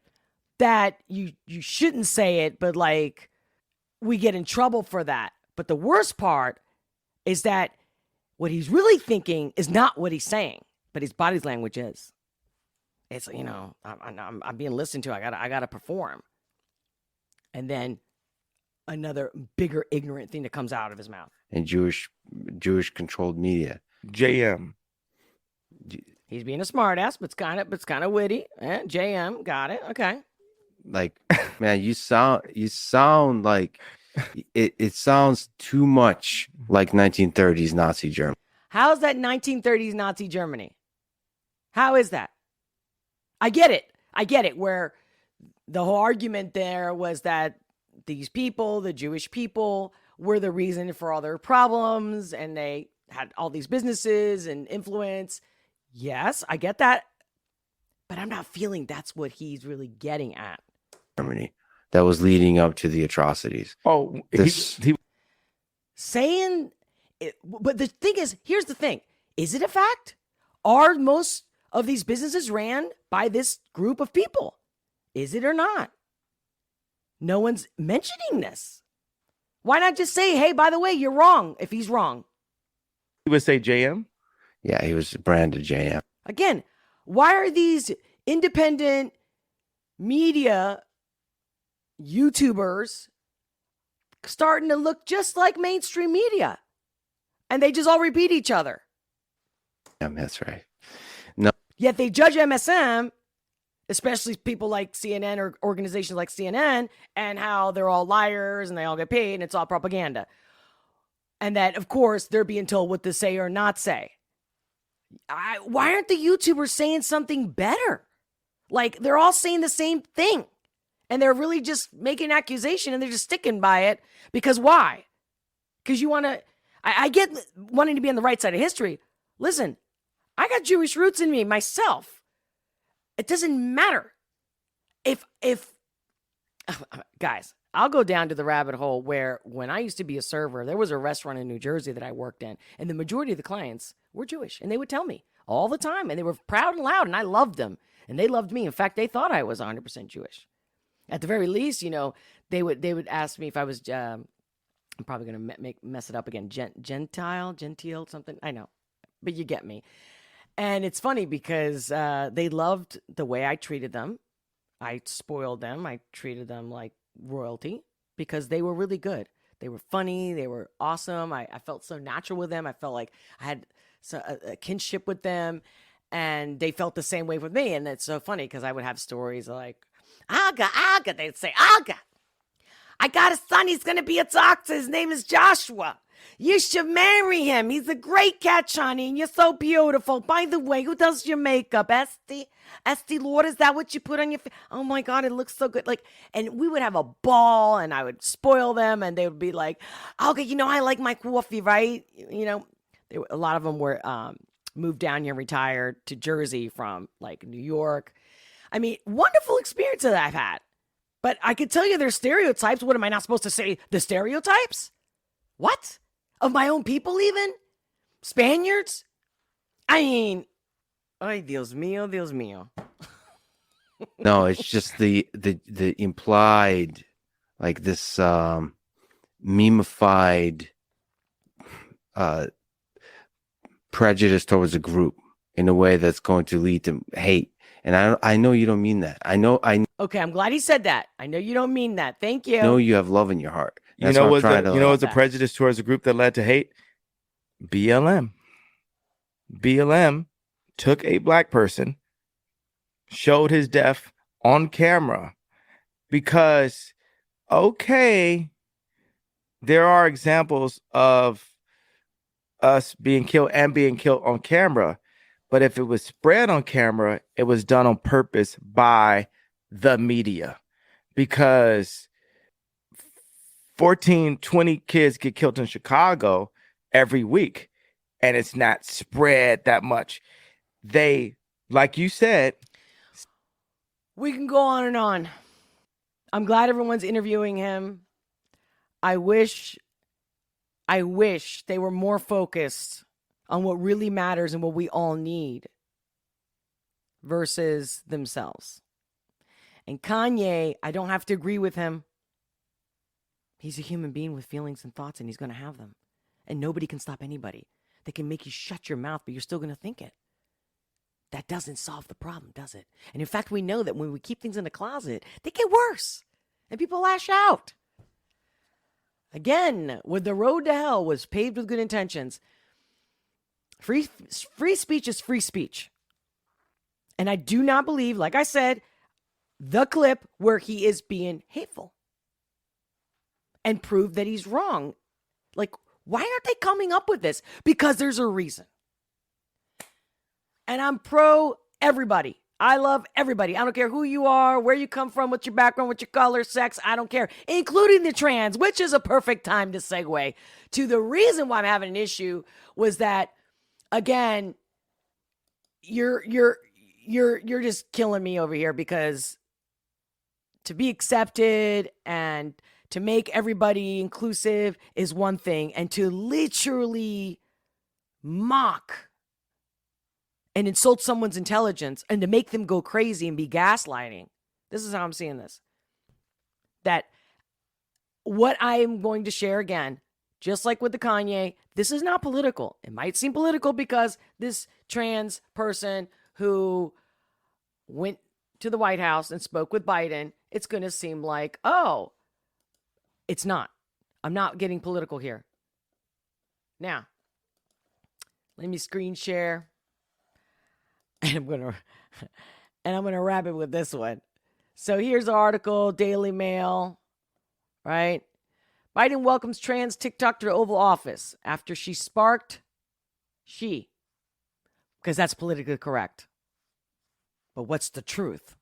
that you shouldn't say it, but like we get in trouble for that. But the worst part is that what he's really thinking is not what he's saying, but his body language is. It's, I'm being listened to. I gotta perform. And then another bigger ignorant thing that comes out of his mouth. And Jewish controlled media. JM. He's being a smartass, but it's kind of witty. JM, got it. Okay. Like, man, you sound like it sounds too much like 1930s Nazi Germany. How is that 1930s Nazi Germany? How is that? I get it. Where the whole argument there was that these people, the Jewish people, were the reason for all their problems, and they had all these businesses and influence. Yes, I get that. But I'm not feeling that's what he's really getting at. Germany that was leading up to the atrocities. Oh, he Saying it, but the thing is, here's the thing. Is it a fact? Are most of these businesses ran by this group of people? Is it or not? No one's mentioning this. Why not just say, hey, by the way, you're wrong if he's wrong? would say JM. Yeah, he was branded JM. Again, why are these independent media YouTubers starting to look just like mainstream media? And they just all repeat each other. That's right. Yet they judge MSM, especially people like CNN or organizations like CNN, and how they're all liars and they all get paid and it's all propaganda. And that, of course, they're being told what to say or not say. Why aren't the YouTubers saying something better? Like, they're all saying the same thing. And they're really just making an accusation and they're just sticking by it. Because why? Because you want to... I get wanting to be on the right side of history. Listen, I got Jewish roots in me myself. It doesn't matter. If guys, I'll go down to the rabbit hole where when I used to be a server, there was a restaurant in New Jersey that I worked in, and the majority of the clients were Jewish, and they would tell me all the time, and they were proud and loud, and I loved them, and they loved me. In fact, they thought I was 100% Jewish. At the very least, you know, they would ask me if I was, I'm probably going to mess it up again, gentile, something, I know, but you get me. And it's funny because they loved the way I treated them. I spoiled them. I treated them like royalty because they were really good. They were funny. They were awesome. I felt so natural with them. I felt like I had a kinship with them, and they felt the same way with me. And it's so funny because I would have stories like, Aga, they'd say, Aga, I got a son. He's going to be a doctor. His name is Joshua. You should marry him. He's a great catch, honey, and you're so beautiful. By the way, who does your makeup? Estee Lord, is that what you put on your face? Oh, my God, it looks so good. Like, and we would have a ball, and I would spoil them, and they would be like, okay, you know, I like my coffee, right? You know, a lot of them were moved down here, retired to Jersey from, like, New York. I mean, wonderful experience that I've had. But I could tell you there's stereotypes. What, am I not supposed to say the stereotypes? What? Of my own people even? Spaniards? I mean, ay, Dios mío, Dios mío. No, it's just the implied, like this memeified prejudice towards a group in a way that's going to lead to hate. And I know you don't mean that. I know. Okay, I'm glad he said that. I know you don't mean that. Thank you. I know you have love in your heart. That's You know what I'm trying to. what's a prejudice towards a group that led to hate? BLM. BLM took a black person, showed his death on camera because, okay, there are examples of us being killed on camera. But if it was spread on camera, it was done on purpose by the media because 14, 20 kids get killed in Chicago every week, and it's not spread that much. They, like you said, we can go on and on. I'm glad everyone's interviewing him. I wish they were more focused on what really matters and what we all need versus themselves. And Kanye, I don't have to agree with him. He's a human being with feelings and thoughts, and he's going to have them. And nobody can stop anybody. They can make you shut your mouth, but you're still going to think it. That doesn't solve the problem, does it? And in fact, we know that when we keep things in the closet, they get worse. And people lash out. Again, when the road to hell was paved with good intentions, free speech is free speech. And I do not believe, like I said, the clip where he is being hateful and prove that he's wrong. Like, why aren't they coming up with this? Because there's a reason. And I'm pro everybody. I love everybody. I don't care who you are, where you come from, what's your background, what's your color, sex. I don't care, including the trans, which is a perfect time to segue to the reason why I'm having an issue was that, again, you're just killing me over here because to be accepted and to make everybody inclusive is one thing, and to literally mock and insult someone's intelligence and to make them go crazy and be gaslighting. This is how I'm seeing this. That what I am going to share again, just like with the Kanye, this is not political. It might seem political because this trans person who went to the White House and spoke with Biden, it's going to seem like, oh, it's not. I'm not getting political here. Now, let me screen share. And I'm gonna wrap it with this one. So here's the article, Daily Mail, right? Biden welcomes trans TikTok to the Oval Office after she sparked because that's politically correct. But what's the truth?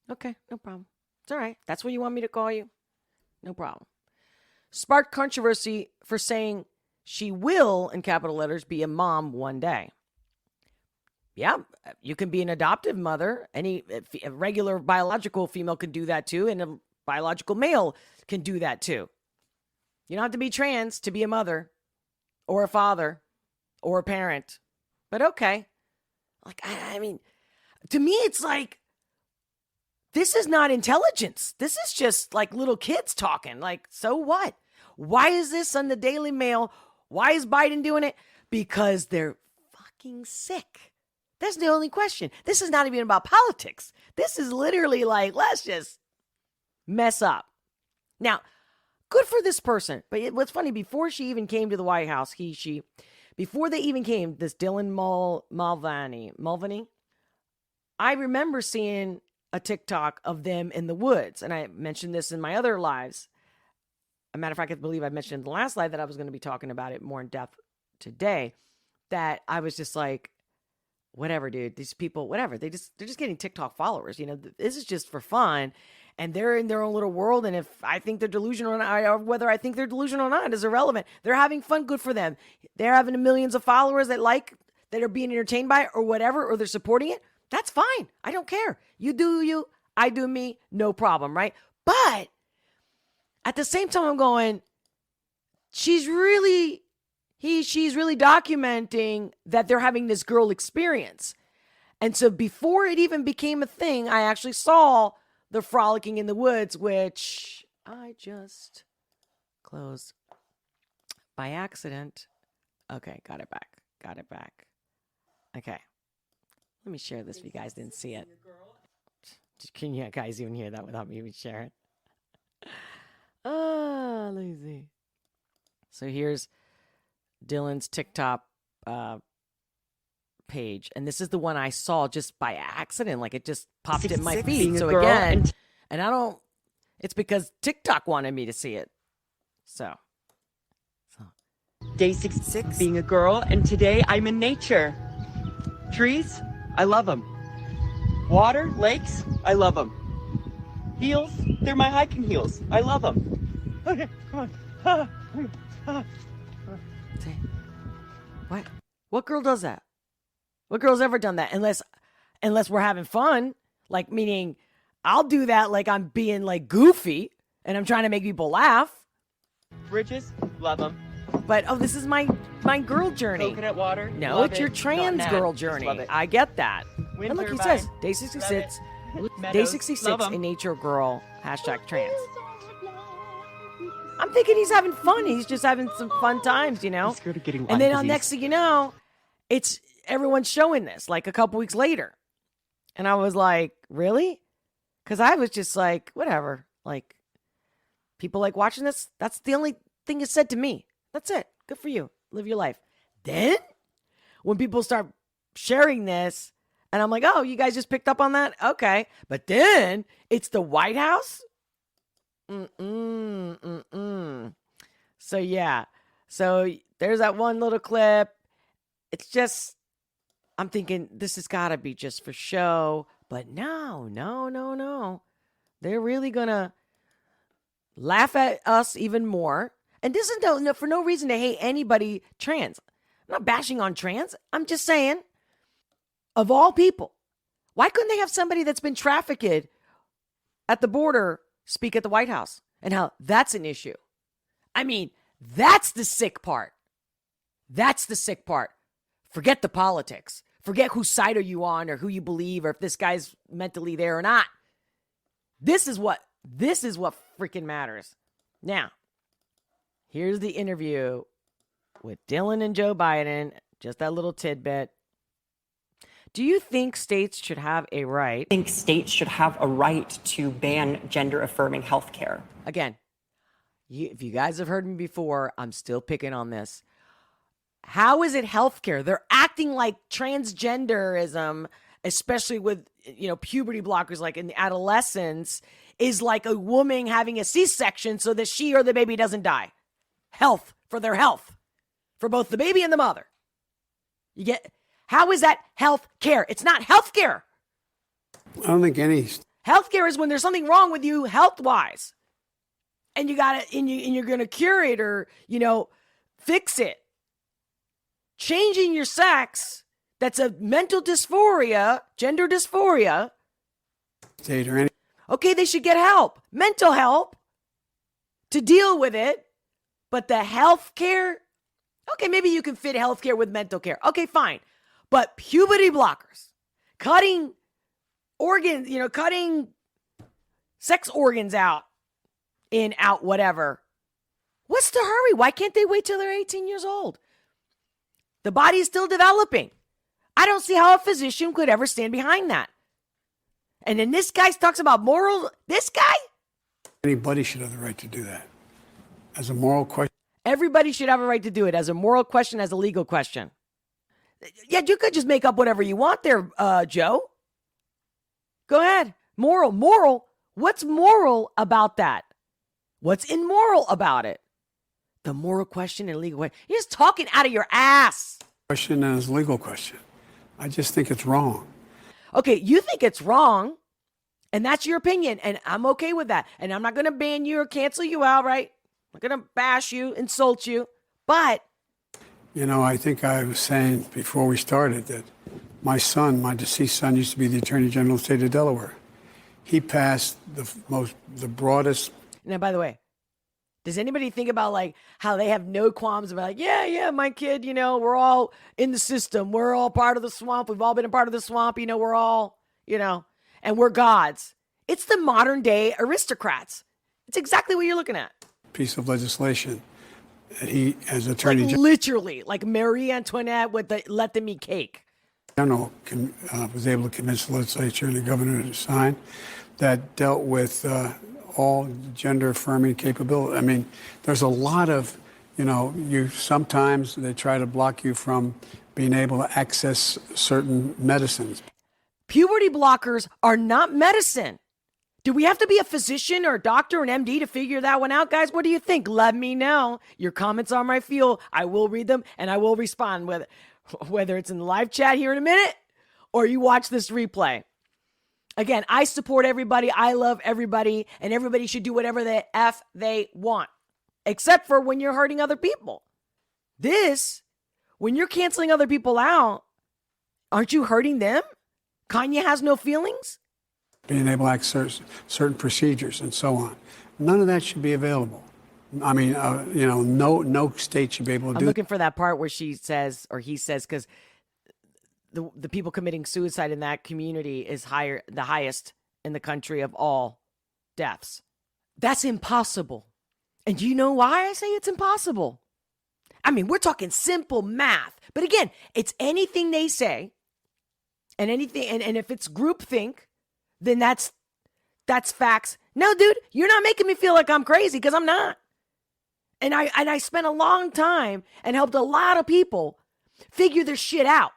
Okay, no problem. It's all right. That's what you want me to call you? No problem. Sparked controversy for saying she will, in capital letters, be a mom one day. Yeah, you can be an adoptive mother. A regular biological female can do that too, and a biological male can do that too. You don't have to be trans to be a mother or a father or a parent. But okay. Like, I mean, to me, it's like, this is not intelligence. This is just like little kids talking. Like, so what? Why is this on the Daily Mail? Why is Biden doing it? Because they're fucking sick. That's the only question. This is not even about politics. This is literally like, let's just mess up. Now, good for this person. But what's funny, before she even came to the White House, before they even came, this Dylan Mulvaney, I remember seeing a TikTok of them in the woods. And I mentioned this in my other lives. As a matter of fact, I believe I mentioned in the last live that I was going to be talking about it more in depth today, that I was just like, whatever, dude, these people, whatever, they're just getting TikTok followers. You know, this is just for fun, and they're in their own little world. And if I think they're delusional or not, or whether I think they're delusional or not, is irrelevant. They're having fun. Good for them. They're having millions of followers that are being entertained by it or whatever, or they're supporting it. That's fine. I don't care. You do you, I do me, no problem, right? But at the same time, I'm going, she's really documenting that they're having this girl experience. And so before it even became a thing, I actually saw the frolicking in the woods, which I just closed by accident. Okay, got it back. Okay. Let me share this if you guys didn't see it. Can you guys even hear that without me even sharing? Let me see. So here's Dylan's TikTok page, and this is the one I saw just by accident. Like, it just popped in my feed. So again, and I don't. It's because TikTok wanted me to see it. So. Day 66, being a girl, and today I'm in nature. Trees, I love them. Water, lakes, I love them. Heels, they're my hiking heels. I love them. Okay, come on. What girl does that? What girl's ever done that? Unless we're having fun, like, meaning I'll do that like I'm being like goofy and I'm trying to make people laugh. Bridges, love them. But this is my girl journey. Coconut water, no, it's your trans girl journey. I get that. Wind and look, he turbine. says day 66, Meadows, day 66 love 'em. in nature girl #trans. I'm thinking he's having fun. He's just having some fun times, you know. I'm scared of getting And then Lyme disease. next thing you know, it's everyone's showing this like a couple weeks later. And I was like, really? Because I was just like, whatever. Like, people like watching this. That's the only thing it said to me. That's it. Good for you. Live your life. Then when people start sharing this, and I'm like, oh, you guys just picked up on that? Okay. But then it's the White House? So, yeah. So there's that one little clip. It's just, I'm thinking this has got to be just for show. But no. They're really going to laugh at us even more. And this is for no reason to hate anybody trans. I'm not bashing on trans. I'm just saying, of all people, why couldn't they have somebody that's been trafficked at the border speak at the White House and how that's an issue? I mean, that's the sick part. That's the sick part. Forget the politics. Forget whose side are you on or who you believe or if this guy's mentally there or not. This is what freaking matters. Now, here's the interview with Dylan and Joe Biden. Just that little tidbit. Do you think states should have a right? I think states should have a right to ban gender-affirming health care. Again, if you guys have heard me before, I'm still picking on this. How is it healthcare? They're acting like transgenderism, especially with, puberty blockers, like in adolescence, is like a woman having a C-section so that she or the baby doesn't die. Health, for their health, for both the baby and the mother. How is that health care? It's not health care. I don't think any. Health care is when there's something wrong with you health-wise. And you got it, and you're going to cure it or, fix it. Changing your sex, that's a mental dysphoria, gender dysphoria. State or any. Okay, they should get help, mental help, to deal with it. But the health care, okay, maybe you can fit health care with mental care. Okay, fine. But puberty blockers, cutting organs, cutting sex organs out, whatever. What's the hurry? Why can't they wait till they're 18 years old? The body is still developing. I don't see how a physician could ever stand behind that. And then this guy talks about moral. This guy? Anybody should have the right to do that. As a moral question. Everybody should have a right to do it as a moral question, as a legal question. Yeah, you could just make up whatever you want there, Joe. Go ahead. Moral. What's moral about that? What's immoral about it? The moral question and legal question. You're just talking out of your ass. Question and as a legal question. I just think it's wrong. Okay, you think it's wrong, and that's your opinion, and I'm okay with that. And I'm not going to ban you or cancel you out, right? I'm not going to bash you, insult you, but... I think I was saying before we started that my deceased son, used to be the Attorney General of the state of Delaware. He passed the broadest... Now, by the way, does anybody think about like how they have no qualms about like, yeah, my kid, we're all in the system. We're all part of the swamp. We've all been a part of the swamp. We're all, and we're gods. It's the modern day aristocrats. It's exactly what you're looking at. Piece of legislation that he, as Attorney General, literally, like Marie Antoinette with the let them eat cake. Was able to convince the legislature and the governor to sign that dealt with all gender affirming capability. I mean, there's a lot of, sometimes they try to block you from being able to access certain medicines. Puberty blockers are not medicine. Do we have to be a physician or a doctor or an MD to figure that one out, guys? What do you think? Let me know. Your comments are my fuel. I will read them and I will respond with it, whether it's in the live chat here in a minute or you watch this replay. Again, I support everybody. I love everybody, and everybody should do whatever the F they want, except for when you're hurting other people. When you're canceling other people out, aren't you hurting them? Kanye has no feelings? Being able to access certain procedures and so on. None of that should be available. I mean, no state should be able to do. I'm looking for that part where she says, or he says, because the people committing suicide in that community is the highest in the country of all deaths. That's impossible. And do you know why I say it's impossible? I mean, we're talking simple math. But again, it's anything they say, and if it's groupthink, then that's facts. No, dude, you're not making me feel like I'm crazy, because I'm not. And I spent a long time and helped a lot of people figure this shit out.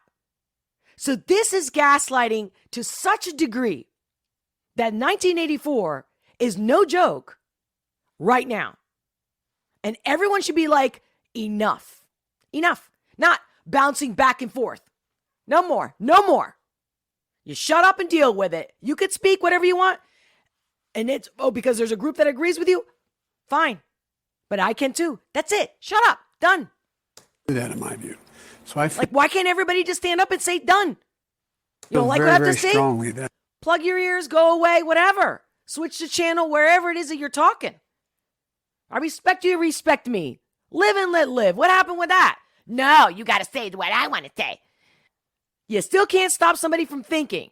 So this is gaslighting to such a degree that 1984 is no joke right now. And everyone should be like, enough. Not bouncing back and forth. No more. You shut up and deal with it. You could speak whatever you want. And it's, because there's a group that agrees with you? Fine. But I can too. That's it. Shut up. Done. Do that in my view. So I feel why can't everybody just stand up and say done? You don't like what I have to say? Plug your ears, go away, whatever. Switch the channel wherever it is that you're talking. I respect you, respect me. Live and let live. What happened with that? No, you got to say what I want to say. You still can't stop somebody from thinking.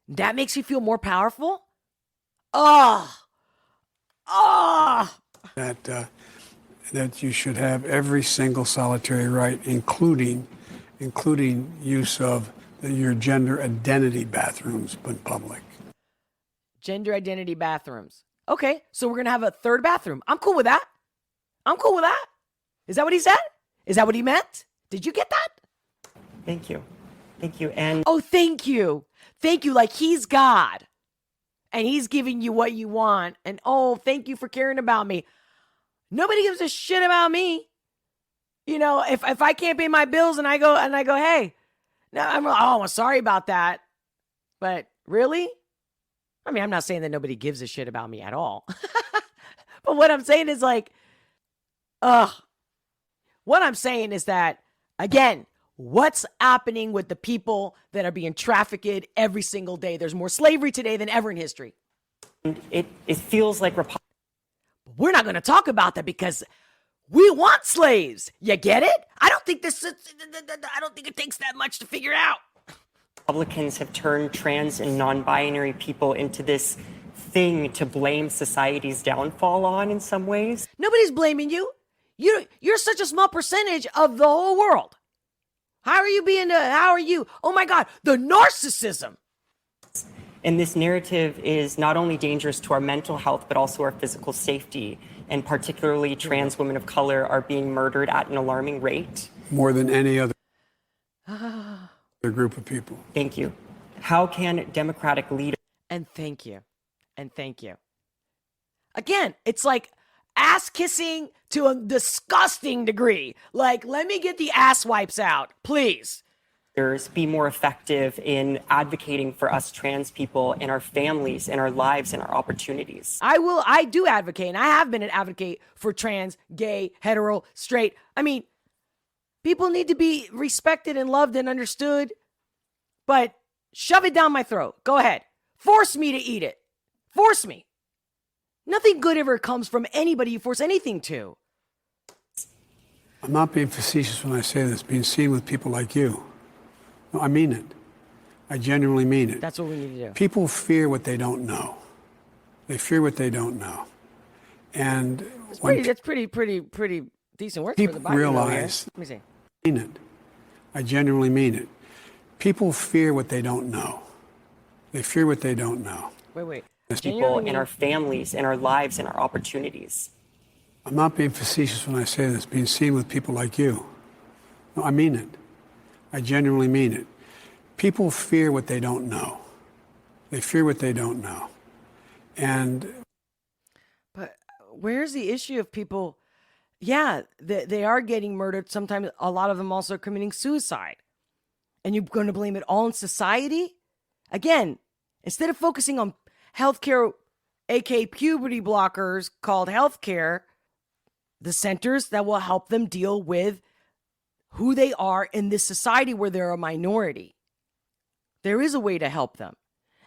That makes you feel more powerful? That you should have every single solitary right, including use of your gender identity bathrooms in public. Gender identity bathrooms. Okay, so we're going to have a third bathroom. I'm cool with that. Is that what he said? Is that what he meant? Did you get that? Thank you. Thank you. And Oh, thank you. Thank you. Like he's God and he's giving you what you want. And oh, thank you for caring about me. Nobody gives a shit about me. You know, if I can't pay my bills and I go, hey, no, I'm sorry about that. But really? I mean, I'm not saying that nobody gives a shit about me at all. But what I'm saying is like, what I'm saying is that, again, what's happening with the people that are being trafficked every single day? There's more slavery today than ever in history. it feels like But we're not going to talk about that because we want slaves. You get it? I don't think it takes that much to figure it out. Republicans have turned trans and non-binary people into this thing to blame society's downfall on in some ways. Nobody's blaming you. You're such a small percentage of the whole world. How are you? Oh my God, the narcissism. And this narrative is not only dangerous to our mental health, but also our physical safety. And particularly trans women of color are being murdered at an alarming rate. More than any other group of people. Thank you. How can Democratic leaders... And thank you. Again, it's like ass kissing to a disgusting degree. Like, let me get the ass wipes out, please. be more effective in advocating for us trans people and our families and our lives and our opportunities? I do advocate, and I have been an advocate for trans, gay, hetero, straight. I mean, people need to be respected and loved and understood, but shove it down my throat. Go ahead. Force me to eat it. Force me. Nothing good ever comes from anybody you force anything to. I'm not being facetious when I say this, being seen with people like you. No, I mean it. I genuinely mean it. That's what we need to do. People fear what they don't know. They fear what they don't know. And that's pretty decent work for people the Bible. realize, Let me see. I mean it. I genuinely mean it. People fear what they don't know. They fear what they don't know. Wait. People and our families and our lives and our opportunities. I'm not being facetious when I say this, being seen with people like you. No, I mean it. I genuinely mean it. People fear what they don't know. They fear what they don't know. But where's the issue of people? Yeah, they are getting murdered. Sometimes a lot of them also are committing suicide. And you're going to blame it all on society? Again, instead of focusing on healthcare, aka puberty blockers called healthcare, the centers that will help them deal with who they are in this society where they're a minority. There is a way to help them.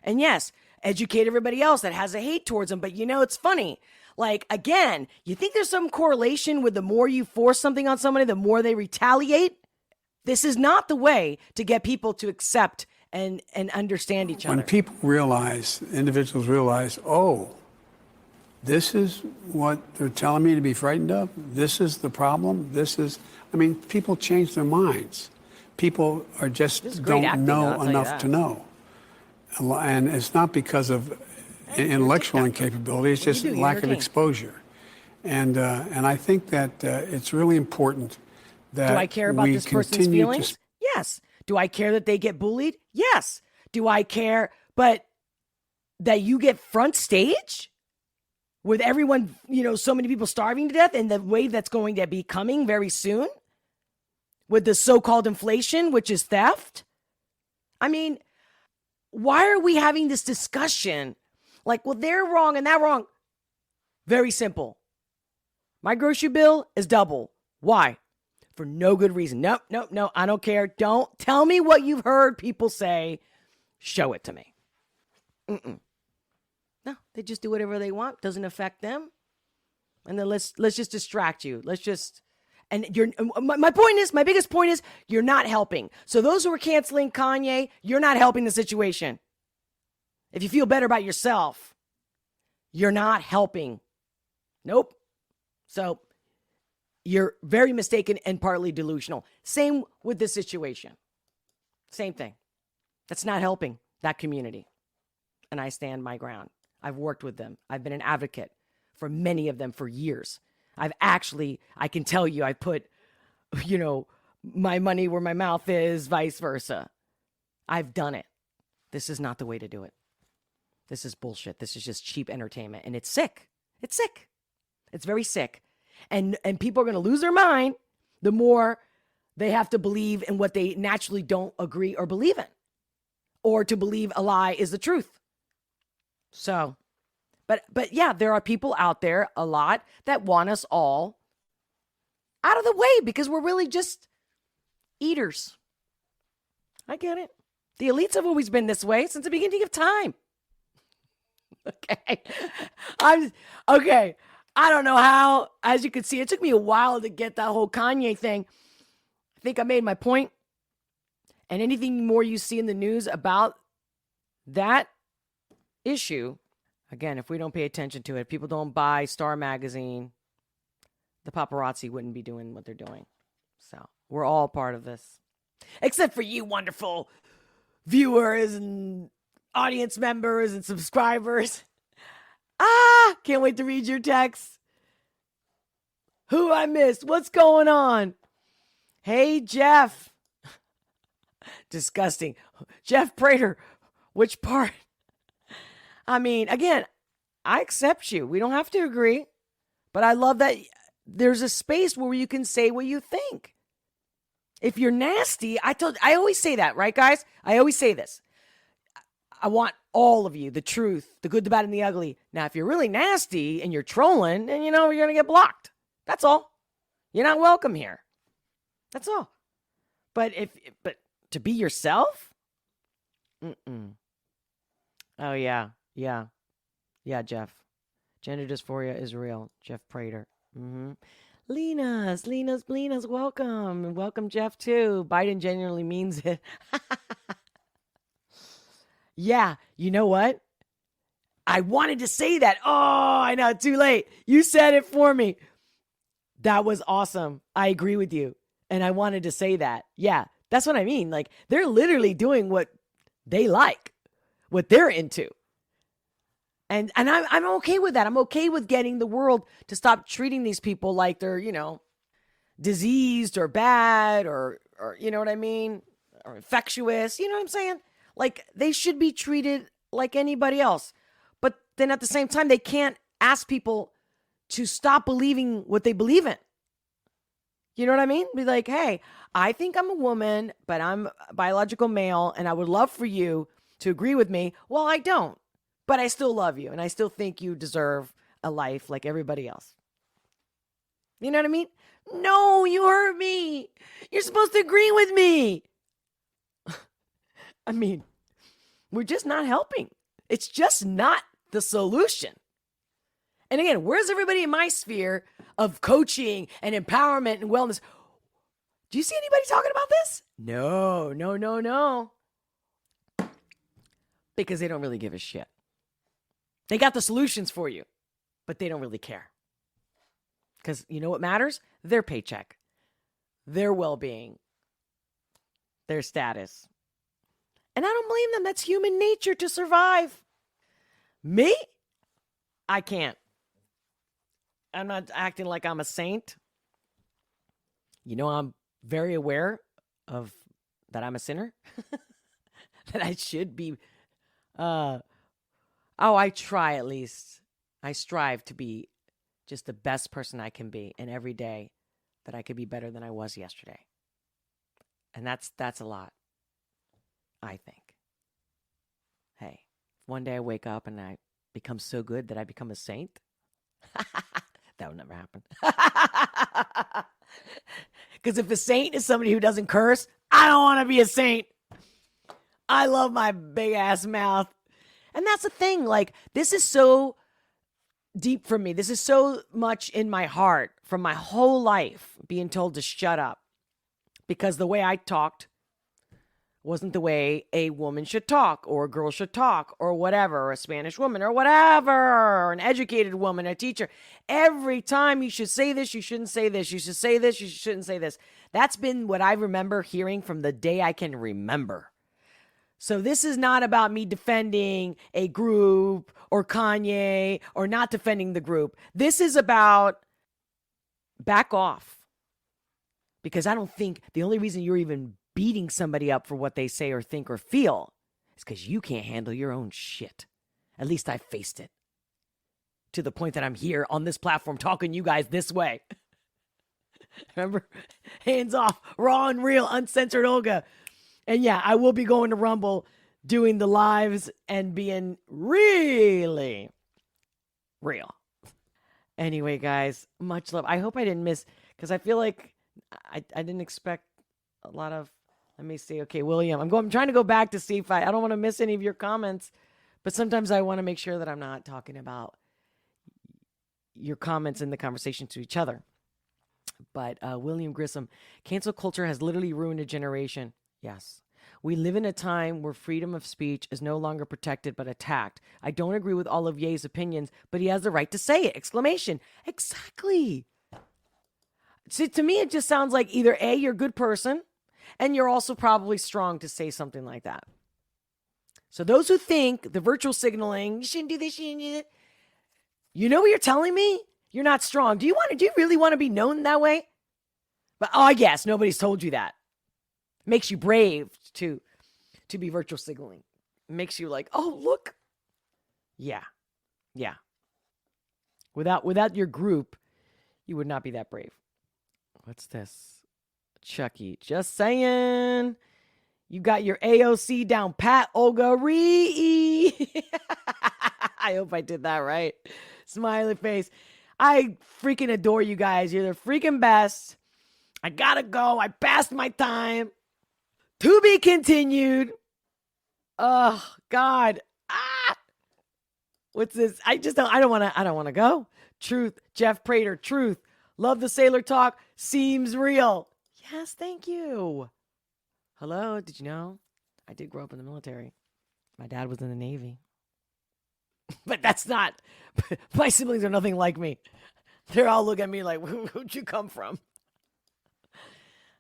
And yes, educate everybody else that has a hate towards them. But you know, it's funny. Like, again, you think there's some correlation with the more you force something on somebody, the more they retaliate? This is not the way to get people to accept and understand each other. When people realize, individuals realize, oh, this is what they're telling me to be frightened of. This is the problem. People change their minds. People are just don't know enough to know. And it's not because of intellectual incapability. It's just lack of exposure. And I think that it's really important that do I care about this person's feelings? Yes. Do I care that they get bullied? Yes. Do I care, but that you get front stage with everyone, so many people starving to death and the wave that's going to be coming very soon with the so-called inflation, which is theft? I mean, why are we having this discussion? Like, well, they're wrong and that wrong. Very simple. My grocery bill is double. Why? For no good reason. No, I don't care. Don't tell me what you've heard people say. Show it to me. No, they just do whatever they want. Doesn't affect them. And then let's just distract you. My biggest point is you're not helping. So those who are canceling Kanye, you're not helping the situation. If you feel better about yourself, you're not helping. Nope. So you're very mistaken and partly delusional. Same with this situation. Same thing. That's not helping that community. And I stand my ground. I've worked with them. I've been an advocate for many of them for years. I can tell you, I put my money where my mouth is, vice versa. I've done it. This is not the way to do it. This is bullshit. This is just cheap entertainment. And it's sick. It's sick. It's very sick. And people are going to lose their mind the more they have to believe in what they naturally don't agree or believe in. Or to believe a lie is the truth. So, but yeah, there are people out there, a lot, that want us all out of the way because we're really just eaters. I get it. The elites have always been this way since the beginning of time. Okay. Okay. I don't know how, as you can see, it took me a while to get that whole Kanye thing. I think I made my point. And anything more you see in the news about that issue, again, if we don't pay attention to it, people don't buy Star Magazine, the paparazzi wouldn't be doing what they're doing. So we're all part of this. Except for you wonderful viewers and audience members and subscribers. Can't wait to read your texts. Who I missed? What's going on? Hey, Jeff. Disgusting. Jeff Prater, which part? I mean, again, I accept you. We don't have to agree. But I love that there's a space where you can say what you think. If you're nasty, I always say that, right, guys? I always say this. I want all of you, the truth, the good, the bad, and the ugly. Now, if you're really nasty and you're trolling, then you're going to get blocked. That's all. You're not welcome here. That's all. But to be yourself? Oh, yeah. Yeah, Jeff. Gender dysphoria is real. Jeff Prater. Lena's, welcome. And welcome, Jeff, too. Biden genuinely means it. Yeah, you know what? I wanted to say that. Oh, I know, too late. You said it for me. That was awesome. I agree with you. And I wanted to say that. Yeah, that's what I mean. Like, they're literally doing what they like, what they're into. And I'm okay with that. I'm okay with getting the world to stop treating these people like they're, diseased or bad or you know what I mean? Or infectious. You know what I'm saying? Like, they should be treated like anybody else. But then at the same time, they can't ask people to stop believing what they believe in. You know what I mean? Be like, hey, I think I'm a woman, but I'm a biological male, and I would love for you to agree with me. Well, I don't. But I still love you, and I still think you deserve a life like everybody else. You know what I mean? No, you hurt me. You're supposed to agree with me. I mean, we're just not helping. It's just not the solution. And again, where's everybody in my sphere of coaching and empowerment and wellness? Do you see anybody talking about this? No. Because they don't really give a shit. They got the solutions for you, but they don't really care. Because you know what matters? Their paycheck, their well-being, their status. And I don't blame them. That's human nature to survive. Me? I can't. I'm not acting like I'm a saint. I'm very aware of that I'm a sinner. That I should be. I try at least. I strive to be just the best person I can be. And every day that I could be better than I was yesterday. And that's a lot. I think. Hey, one day I wake up and I become so good that I become a saint. That would never happen. Because if a saint is somebody who doesn't curse, I don't want to be a saint. I love my big ass mouth. And that's the thing. Like, this is so deep for me. This is so much in my heart from my whole life, being told to shut up. Because the way I talked wasn't the way a woman should talk, or a girl should talk, or whatever, or a Spanish woman, or whatever, or an educated woman, a teacher. Every time you should say this, you shouldn't say this. You should say this, you shouldn't say this. That's been what I remember hearing from the day I can remember. So this is not about me defending a group or Kanye or not defending the group. This is about back off. Because I don't think the only reason you're even beating somebody up for what they say or think or feel is because you can't handle your own shit. At least I faced it. To the point that I'm here on this platform talking to you guys this way. Remember? Hands off, raw and real, uncensored Olga. And yeah, I will be going to Rumble, doing the lives and being really real. Anyway, guys, much love. I hope I didn't miss, because I feel like I didn't expect a lot of, let me see. Okay, William, I'm trying to go back to see if I don't want to miss any of your comments, but sometimes I want to make sure that I'm not talking about your comments in the conversation to each other. But William Grissom, cancel culture has literally ruined a generation. Yes. We live in a time where freedom of speech is no longer protected but attacked. I don't agree with all of Ye's opinions, but he has the right to say it! Exclamation. Exactly. See, to me, it just sounds like either A, you're a good person, and you're also probably strong to say something like that. So those who think the virtual signaling, you shouldn't do this, you shouldn't do that, you know what you're telling me? You're not strong. Do you really want to be known that way? But yes, nobody's told you that. Makes you brave to be virtual signaling. Makes you like, oh, look. Yeah. Without your group, you would not be that brave. What's this? Chucky, just saying. You got your AOC down pat, Olga Ree. I hope I did that right. Smiley face. I freaking adore you guys. You're the freaking best. I gotta go. I passed my time. To be continued. Oh, God. What's this? I don't want to go. Truth. Jeff Prater. Truth. Love the sailor talk. Seems real. Yes, thank you. Hello. Did you know? I did grow up in the military. My dad was in the Navy. But that's not. My siblings are nothing like me. They're all looking at me like, who'd you come from?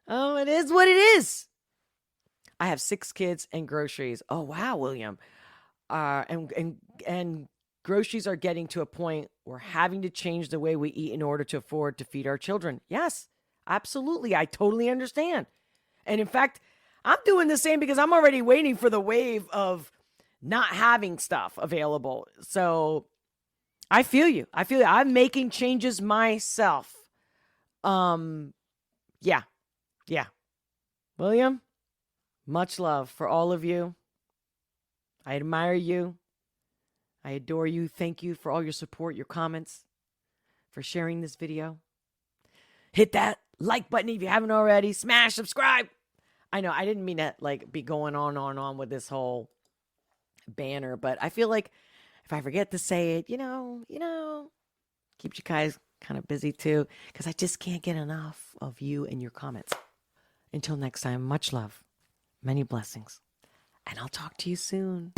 Oh, it is what it is. I have 6 kids and groceries. Oh, wow, William. And groceries are getting to a point where having to change the way we eat in order to afford to feed our children. Yes, absolutely. I totally understand. And in fact, I'm doing the same because I'm already waiting for the wave of not having stuff available. So I feel you. I'm making changes myself. Yeah. William, much love for all of you. I admire you. I adore you. Thank you for all your support, your comments, for sharing this video. Hit that like button if you haven't already. Smash subscribe. I know I didn't mean to be going on with this whole banner, but I feel like if I forget to say it, keeps you guys kind of busy too, because I just can't get enough of you and your comments. Until next time, much love, many blessings, and I'll talk to you soon.